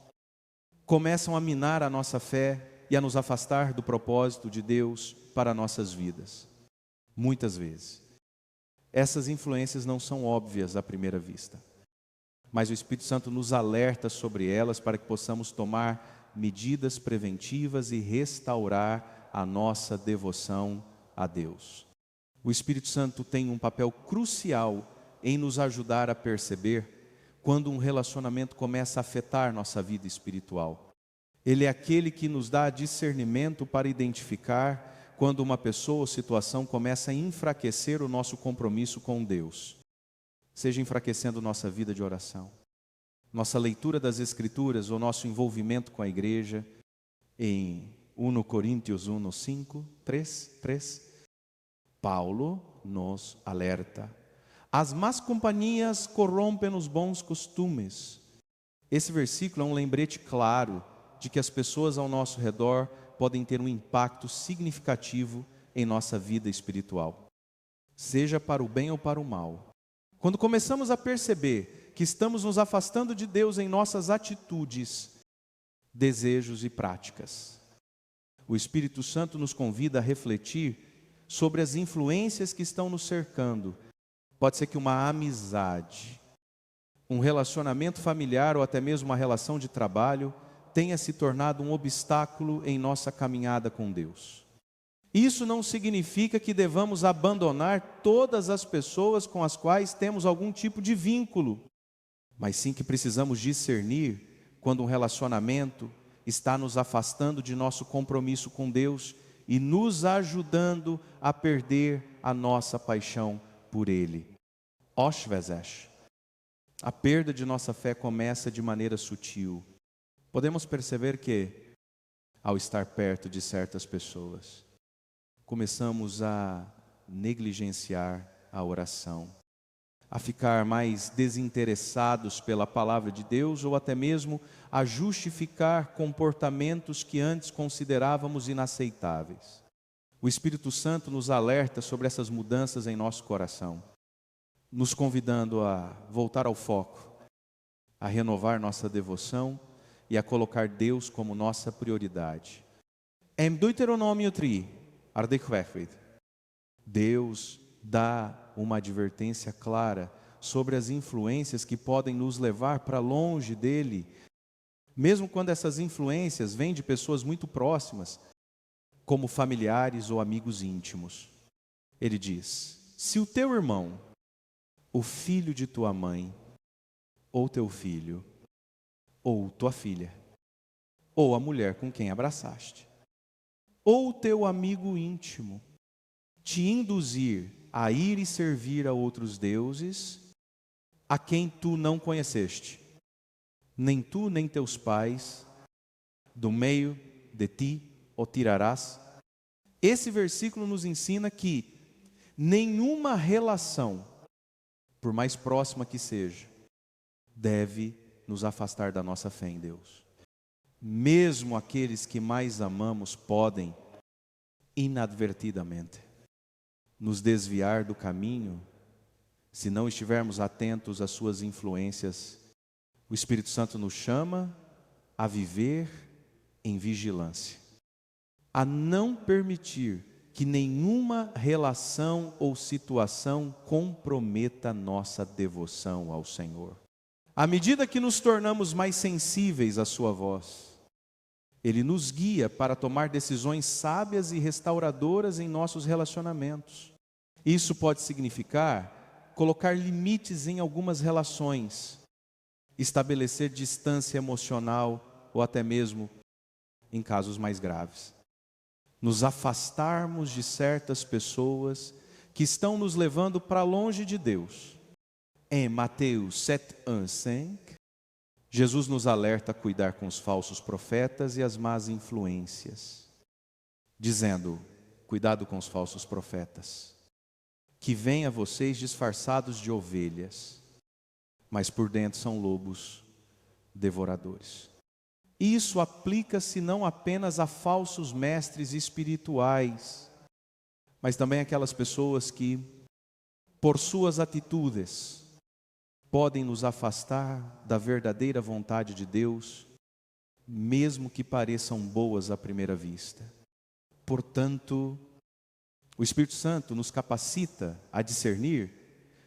começam a minar a nossa fé e a nos afastar do propósito de Deus para nossas vidas. Muitas vezes, essas influências não são óbvias à primeira vista, mas o Espírito Santo nos alerta sobre elas para que possamos tomar medidas preventivas e restaurar a nossa devoção a Deus. O Espírito Santo tem um papel crucial em nos ajudar a perceber quando um relacionamento começa a afetar nossa vida espiritual. Ele é aquele que nos dá discernimento para identificar quando uma pessoa ou situação começa a enfraquecer o nosso compromisso com Deus, seja enfraquecendo nossa vida de oração, nossa leitura das Escrituras ou nosso envolvimento com a igreja. Em 1 Coríntios 1, 5, 3, Paulo nos alerta: as más companhias corrompem os bons costumes. Esse versículo é um lembrete claro de que as pessoas ao nosso redor podem ter um impacto significativo em nossa vida espiritual, seja para o bem ou para o mal. Quando começamos a perceber que estamos nos afastando de Deus em nossas atitudes, desejos e práticas, o Espírito Santo nos convida a refletir sobre as influências que estão nos cercando. Pode ser que uma amizade, um relacionamento familiar ou até mesmo uma relação de trabalho tenha se tornado um obstáculo em nossa caminhada com Deus. Isso não significa que devamos abandonar todas as pessoas com as quais temos algum tipo de vínculo, mas sim que precisamos discernir quando um relacionamento está nos afastando de nosso compromisso com Deus e nos ajudando a perder a nossa paixão por Ele. Oshvezesh. A perda de nossa fé começa de maneira sutil. Podemos perceber que, ao estar perto de certas pessoas, começamos a negligenciar a oração, a ficar mais desinteressados pela palavra de Deus ou até mesmo a justificar comportamentos que antes considerávamos inaceitáveis. O Espírito Santo nos alerta sobre essas mudanças em nosso coração, nos convidando a voltar ao foco, a renovar nossa devoção e a colocar Deus como nossa prioridade. Em Deuteronômio 3, Deus dá uma advertência clara sobre as influências que podem nos levar para longe dele, mesmo quando essas influências vêm de pessoas muito próximas, como familiares ou amigos íntimos. Ele diz: se o teu irmão, o filho de tua mãe, ou teu filho, ou tua filha, ou a mulher com quem abraçaste, ou teu amigo íntimo, te induzir a ir e servir a outros deuses, a quem tu não conheceste, nem tu nem teus pais, do meio de ti o tirarás. Esse versículo nos ensina que nenhuma relação, por mais próxima que seja, deve nos afastar da nossa fé em Deus. Mesmo aqueles que mais amamos podem, inadvertidamente, nos desviar do caminho, se não estivermos atentos às suas influências. O Espírito Santo nos chama a viver em vigilância, a não permitir que nenhuma relação ou situação comprometa nossa devoção ao Senhor. À medida que nos tornamos mais sensíveis à sua voz, Ele nos guia para tomar decisões sábias e restauradoras em nossos relacionamentos. Isso pode significar colocar limites em algumas relações, estabelecer distância emocional ou até mesmo, em casos mais graves, nos afastarmos de certas pessoas que estão nos levando para longe de Deus. Em Mateus 7:5, Jesus nos alerta a cuidar com os falsos profetas e as más influências, dizendo: cuidado com os falsos profetas, que vêm a vocês disfarçados de ovelhas, mas por dentro são lobos devoradores. Isso aplica-se não apenas a falsos mestres espirituais, mas também aquelas pessoas que, por suas atitudes, podem nos afastar da verdadeira vontade de Deus, mesmo que pareçam boas à primeira vista. Portanto, o Espírito Santo nos capacita a discernir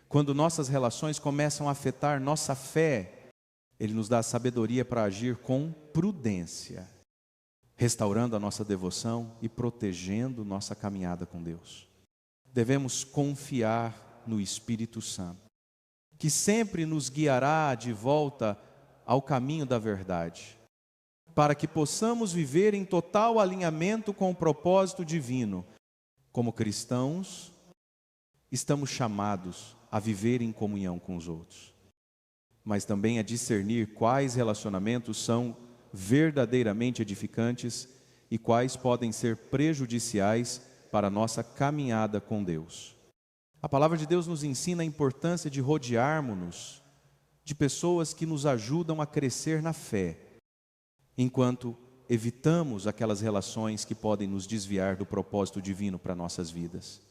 quando nossas relações começam a afetar nossa fé. Ele nos dá a sabedoria para agir com prudência, restaurando a nossa devoção e protegendo nossa caminhada com Deus. Devemos confiar no Espírito Santo, que sempre nos guiará de volta ao caminho da verdade, para que possamos viver em total alinhamento com o propósito divino. Como cristãos, estamos chamados a viver em comunhão com os outros, mas também a discernir quais relacionamentos são verdadeiramente edificantes e quais podem ser prejudiciais para a nossa caminhada com Deus. A palavra de Deus nos ensina a importância de rodearmos-nos de pessoas que nos ajudam a crescer na fé, enquanto evitamos aquelas relações que podem nos desviar do propósito divino para nossas vidas.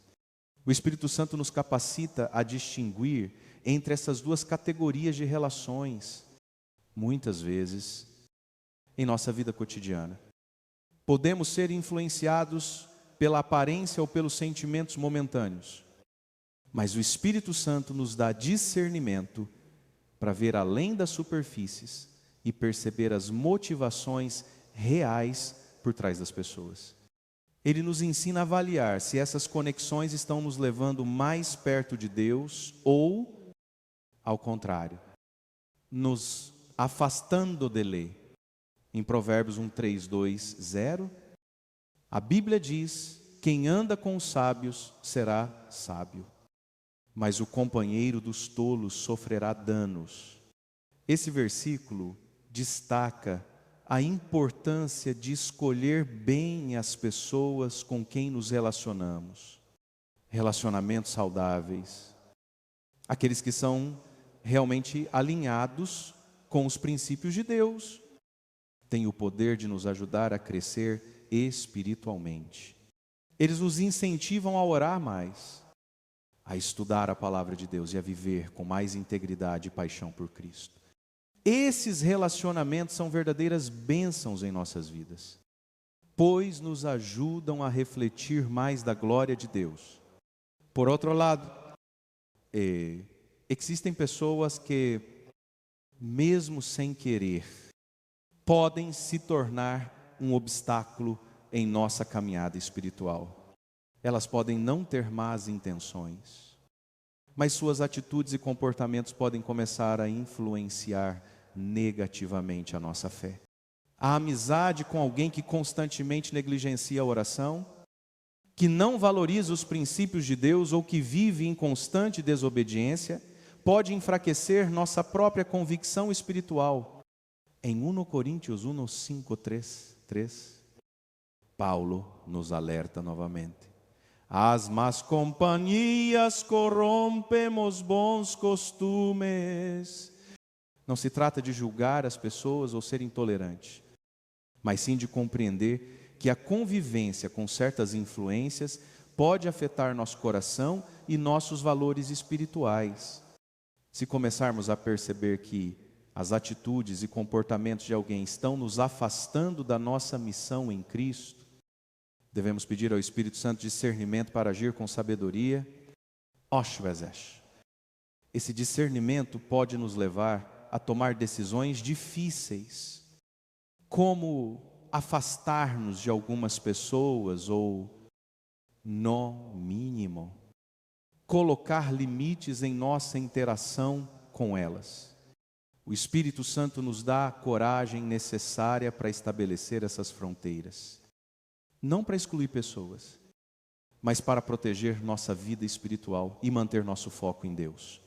O Espírito Santo nos capacita a distinguir entre essas duas categorias de relações, muitas vezes, em nossa vida cotidiana. Podemos ser influenciados pela aparência ou pelos sentimentos momentâneos, mas o Espírito Santo nos dá discernimento para ver além das superfícies e perceber as motivações reais por trás das pessoas. Ele nos ensina a avaliar se essas conexões estão nos levando mais perto de Deus ou, ao contrário, nos afastando dele. Em Provérbios 1:3-2, a Bíblia diz: quem anda com os sábios será sábio, mas o companheiro dos tolos sofrerá danos. Esse versículo destaca a importância de escolher bem as pessoas com quem nos relacionamos. Relacionamentos saudáveis, aqueles que são realmente alinhados com os princípios de Deus, têm o poder de nos ajudar a crescer espiritualmente. Eles nos incentivam a orar mais, a estudar a palavra de Deus e a viver com mais integridade e paixão por Cristo. Esses relacionamentos são verdadeiras bênçãos em nossas vidas, pois nos ajudam a refletir mais da glória de Deus. Por outro lado, existem pessoas que, mesmo sem querer, podem se tornar um obstáculo em nossa caminhada espiritual. Elas podem não ter más intenções, mas suas atitudes e comportamentos podem começar a influenciar negativamente a nossa fé. A amizade com alguém que constantemente negligencia a oração, que não valoriza os princípios de Deus ou que vive em constante desobediência, pode enfraquecer nossa própria convicção espiritual. Em 1 Coríntios 1:5-3, Paulo nos alerta novamente: as más companhias corrompem os bons costumes. Não se trata de julgar as pessoas ou ser intolerante, mas sim de compreender que a convivência com certas influências pode afetar nosso coração e nossos valores espirituais. Se começarmos a perceber que as atitudes e comportamentos de alguém estão nos afastando da nossa missão em Cristo, devemos pedir ao Espírito Santo discernimento para agir com sabedoria. Esse discernimento pode nos levar a tomar decisões difíceis, como afastar-nos de algumas pessoas ou, no mínimo, colocar limites em nossa interação com elas. O Espírito Santo nos dá a coragem necessária para estabelecer essas fronteiras, não para excluir pessoas, mas para proteger nossa vida espiritual e manter nosso foco em Deus.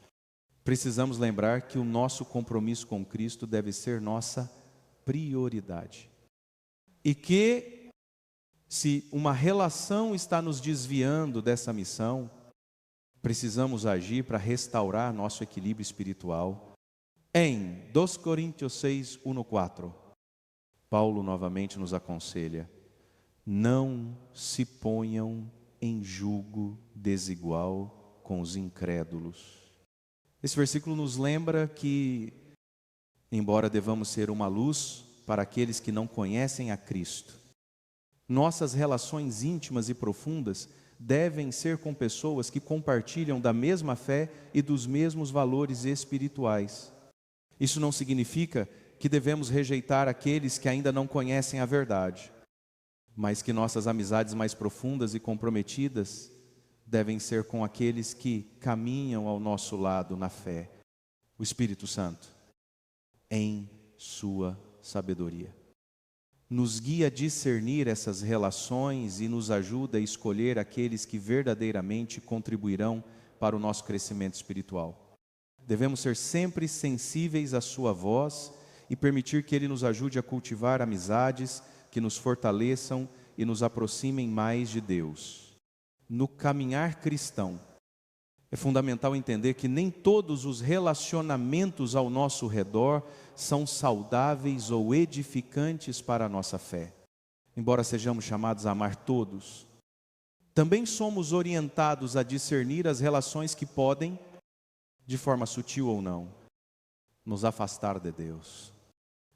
Precisamos lembrar que o nosso compromisso com Cristo deve ser nossa prioridade. E que, se uma relação está nos desviando dessa missão, precisamos agir para restaurar nosso equilíbrio espiritual. Em 2 Coríntios 6:1-4, Paulo novamente nos aconselha: não se ponham em julgo desigual com os incrédulos. Esse versículo nos lembra que, embora devamos ser uma luz para aqueles que não conhecem a Cristo, nossas relações íntimas e profundas devem ser com pessoas que compartilham da mesma fé e dos mesmos valores espirituais. Isso não significa que devemos rejeitar aqueles que ainda não conhecem a verdade, mas que nossas amizades mais profundas e comprometidas devem ser com aqueles que caminham ao nosso lado na fé. O Espírito Santo, em sua sabedoria, nos guia a discernir essas relações e nos ajuda a escolher aqueles que verdadeiramente contribuirão para o nosso crescimento espiritual. Devemos ser sempre sensíveis à sua voz e permitir que Ele nos ajude a cultivar amizades que nos fortaleçam e nos aproximem mais de Deus. No caminhar cristão, É fundamental entender que nem todos os relacionamentos ao nosso redor são saudáveis ou edificantes para a nossa fé. Embora sejamos chamados a amar todos, também somos orientados a discernir as relações que podem, de forma sutil ou não, nos afastar de Deus.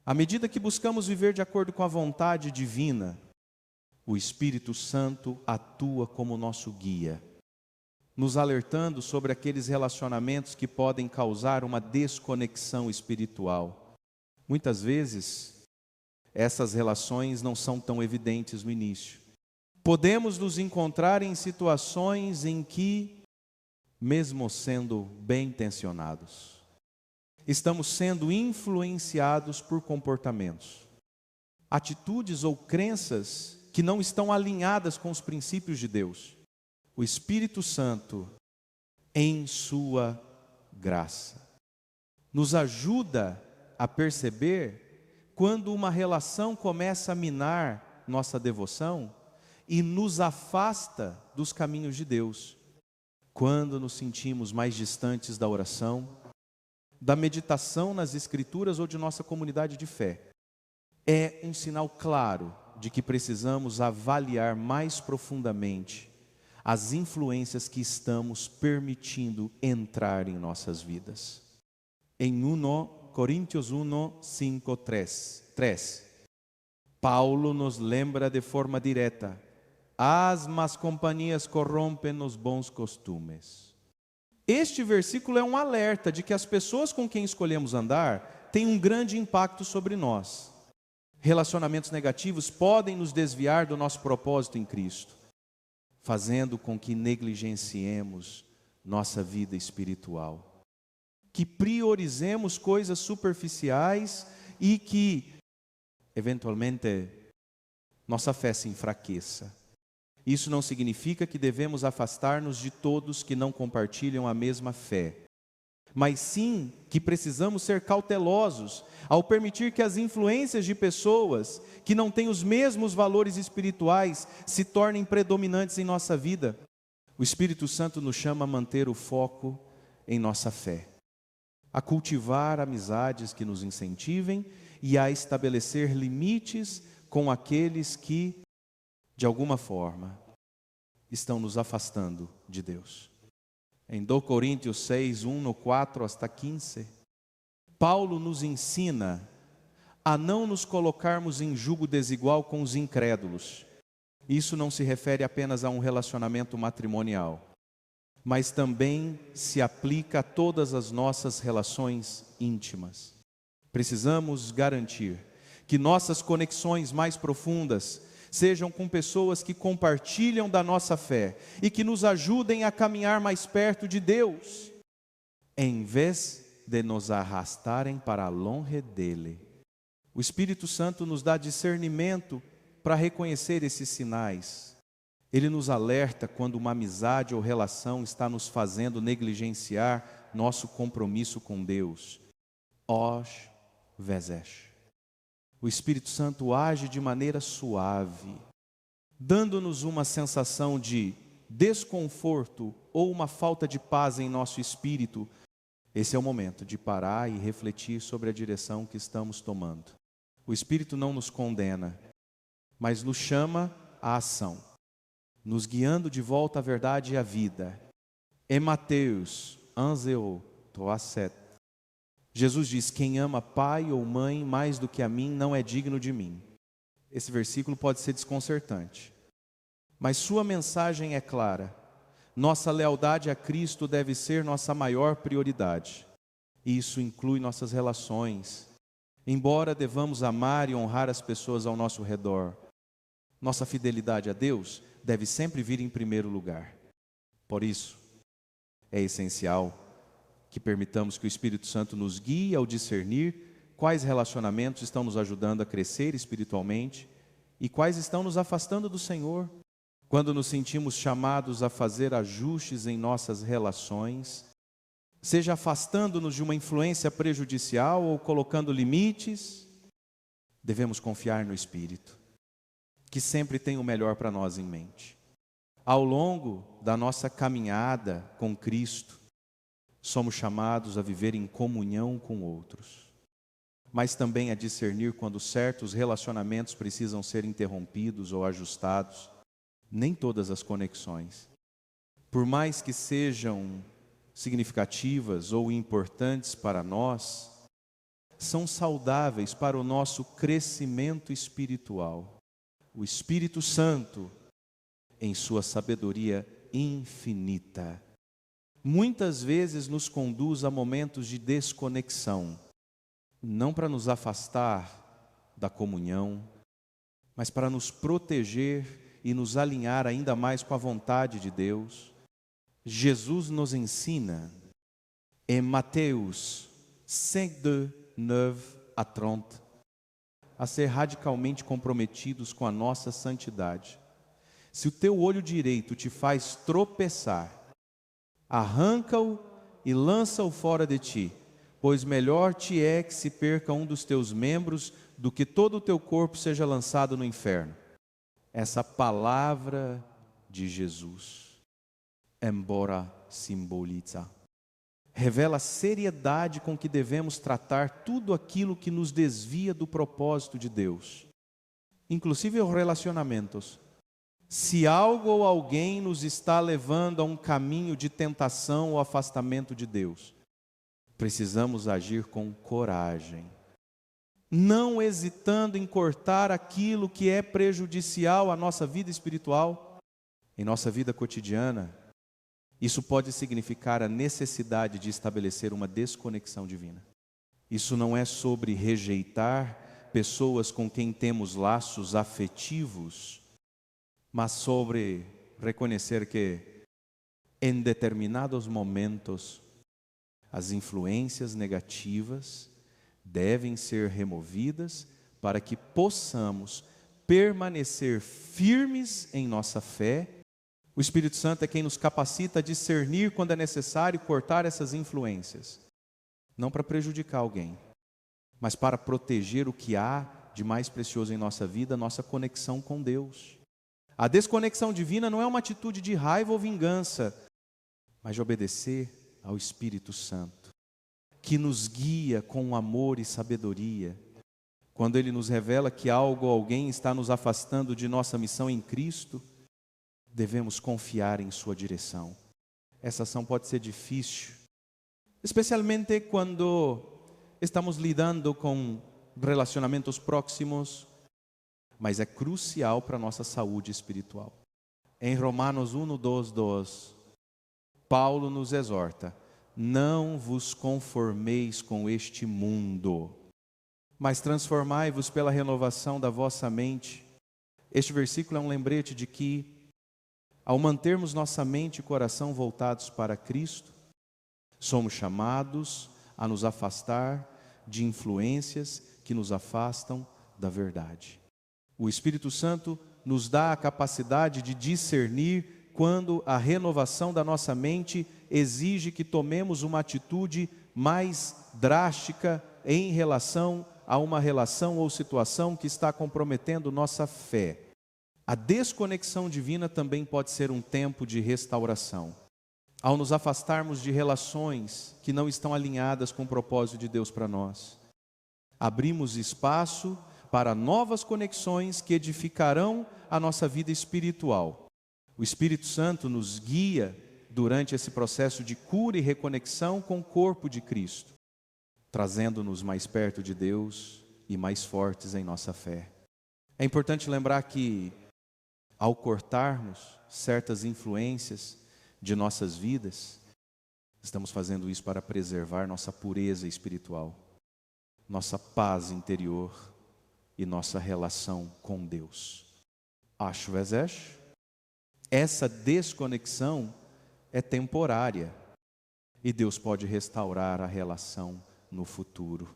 À medida que buscamos viver de acordo com a vontade divina, o Espírito Santo atua como nosso guia, nos alertando sobre aqueles relacionamentos que podem causar uma desconexão espiritual. Muitas vezes, essas relações não são tão evidentes no início. Podemos nos encontrar em situações em que, mesmo sendo bem intencionados, estamos sendo influenciados por comportamentos, atitudes ou crenças que não estão alinhadas com os princípios de Deus. O Espírito Santo, em sua graça, nos ajuda a perceber quando uma relação começa a minar nossa devoção e nos afasta dos caminhos de Deus. Quando nos sentimos mais distantes da oração, da meditação nas Escrituras ou de nossa comunidade de fé, é um sinal claro de que precisamos avaliar mais profundamente as influências que estamos permitindo entrar em nossas vidas. Em 1 Coríntios 1, 5, 3, Paulo nos lembra de forma direta: as más companhias corrompem os bons costumes. Este versículo é um alerta de que as pessoas com quem escolhemos andar têm um grande impacto sobre nós. Relacionamentos negativos podem nos desviar do nosso propósito em Cristo, fazendo com que negligenciemos nossa vida espiritual, que priorizemos coisas superficiais e que, eventualmente, nossa fé se enfraqueça. Isso não significa que devemos afastar-nos de todos que não compartilham a mesma fé, mas sim que precisamos ser cautelosos ao permitir que as influências de pessoas que não têm os mesmos valores espirituais se tornem predominantes em nossa vida. O Espírito Santo nos chama a manter o foco em nossa fé, a cultivar amizades que nos incentivem e a estabelecer limites com aqueles que, de alguma forma, estão nos afastando de Deus. Em 2 Coríntios 6, 1, 4 hasta 15, Paulo nos ensina a não nos colocarmos em jugo desigual com os incrédulos. Isso não se refere apenas a um relacionamento matrimonial, mas também se aplica a todas as nossas relações íntimas. Precisamos garantir que nossas conexões mais profundas sejam com pessoas que compartilham da nossa fé e que nos ajudem a caminhar mais perto de Deus, em vez de nos arrastarem para longe dele. O Espírito Santo nos dá discernimento para reconhecer esses sinais. Ele nos alerta quando uma amizade ou relação está nos fazendo negligenciar nosso compromisso com Deus. Osh vezesh. O Espírito Santo age de maneira suave, dando-nos uma sensação de desconforto ou uma falta de paz em nosso espírito. Esse é o momento de parar e refletir sobre a direção que estamos tomando. O Espírito não nos condena, mas nos chama à ação, nos guiando de volta à verdade e à vida. Em Mateus 11, 7, Jesus diz: quem ama pai ou mãe mais do que a mim não é digno de mim. Esse versículo pode ser desconcertante, mas sua mensagem é clara. Nossa lealdade a Cristo deve ser nossa maior prioridade. E isso inclui nossas relações. Embora devamos amar e honrar as pessoas ao nosso redor, nossa fidelidade a Deus deve sempre vir em primeiro lugar. Por isso, é essencial que permitamos que o Espírito Santo nos guie ao discernir quais relacionamentos estão nos ajudando a crescer espiritualmente e quais estão nos afastando do Senhor. Quando nos sentimos chamados a fazer ajustes em nossas relações, seja afastando-nos de uma influência prejudicial ou colocando limites, devemos confiar no Espírito, que sempre tem o melhor para nós em mente. Ao longo da nossa caminhada com Cristo, somos chamados a viver em comunhão com outros, mas também a discernir quando certos relacionamentos precisam ser interrompidos ou ajustados. Nem todas as conexões, por mais que sejam significativas ou importantes para nós, são saudáveis para o nosso crescimento espiritual. O Espírito Santo, em sua sabedoria infinita, muitas vezes nos conduz a momentos de desconexão, não para nos afastar da comunhão, mas para nos proteger e nos alinhar ainda mais com a vontade de Deus. Jesus nos ensina, em Mateus 5, 9 a 30, a ser radicalmente comprometidos com a nossa santidade. Se o teu olho direito te faz tropeçar, arranca-o e lança-o fora de ti, pois melhor te é que se perca um dos teus membros do que todo o teu corpo seja lançado no inferno. Essa palavra de Jesus, embora simboliza, revela a seriedade com que devemos tratar tudo aquilo que nos desvia do propósito de Deus, inclusive os relacionamentos. Se algo ou alguém nos está levando a um caminho de tentação ou afastamento de Deus, precisamos agir com coragem, não hesitando em cortar aquilo que é prejudicial à nossa vida espiritual, em nossa vida cotidiana. Isso pode significar a necessidade de estabelecer uma desconexão divina. Isso não é sobre rejeitar pessoas com quem temos laços afetivos, mas sobre reconhecer que, em determinados momentos, as influências negativas devem ser removidas para que possamos permanecer firmes em nossa fé. O Espírito Santo é quem nos capacita a discernir quando é necessário cortar essas influências, não para prejudicar alguém, mas para proteger o que há de mais precioso em nossa vida, nossa conexão com Deus. A desconexão divina não é uma atitude de raiva ou vingança, mas de obedecer ao Espírito Santo, que nos guia com amor e sabedoria. Quando Ele nos revela que algo ou alguém está nos afastando de nossa missão em Cristo, devemos confiar em sua direção. Essa ação pode ser difícil, especialmente quando estamos lidando com relacionamentos próximos, mas é crucial para a nossa saúde espiritual. Em Romanos 1, 2, 2, Paulo nos exorta: não vos conformeis com este mundo, mas transformai-vos pela renovação da vossa mente. Este versículo é um lembrete de que, ao mantermos nossa mente e coração voltados para Cristo, somos chamados a nos afastar de influências que nos afastam da verdade. O Espírito Santo nos dá a capacidade de discernir quando a renovação da nossa mente exige que tomemos uma atitude mais drástica em relação a uma relação ou situação que está comprometendo nossa fé. A desconexão divina também pode ser um tempo de restauração. Ao nos afastarmos de relações que não estão alinhadas com o propósito de Deus para nós, abrimos espaço para novas conexões que edificarão a nossa vida espiritual. O Espírito Santo nos guia durante esse processo de cura e reconexão com o corpo de Cristo, trazendo-nos mais perto de Deus e mais fortes em nossa fé. É importante lembrar que, ao cortarmos certas influências de nossas vidas, estamos fazendo isso para preservar nossa pureza espiritual, nossa paz interior e nossa relação com Deus. Às vezes, essa desconexão é temporária e Deus pode restaurar a relação no futuro,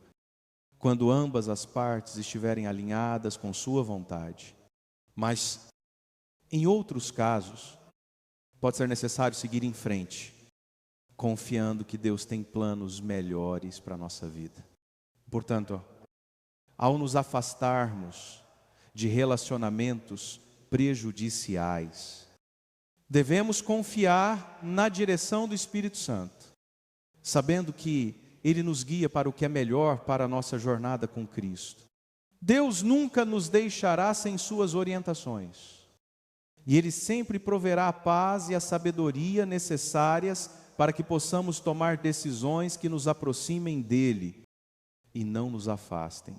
quando ambas as partes estiverem alinhadas com sua vontade. Mas, em outros casos, pode ser necessário seguir em frente, confiando que Deus tem planos melhores para a nossa vida. Portanto, ao nos afastarmos de relacionamentos prejudiciais, Devemos confiar na direção do Espírito Santo, sabendo que Ele nos guia para o que é melhor para a nossa jornada com Cristo. Deus nunca nos deixará sem suas orientações, e Ele sempre proverá a paz e a sabedoria necessárias para que possamos tomar decisões que nos aproximem dEle e não nos afastem.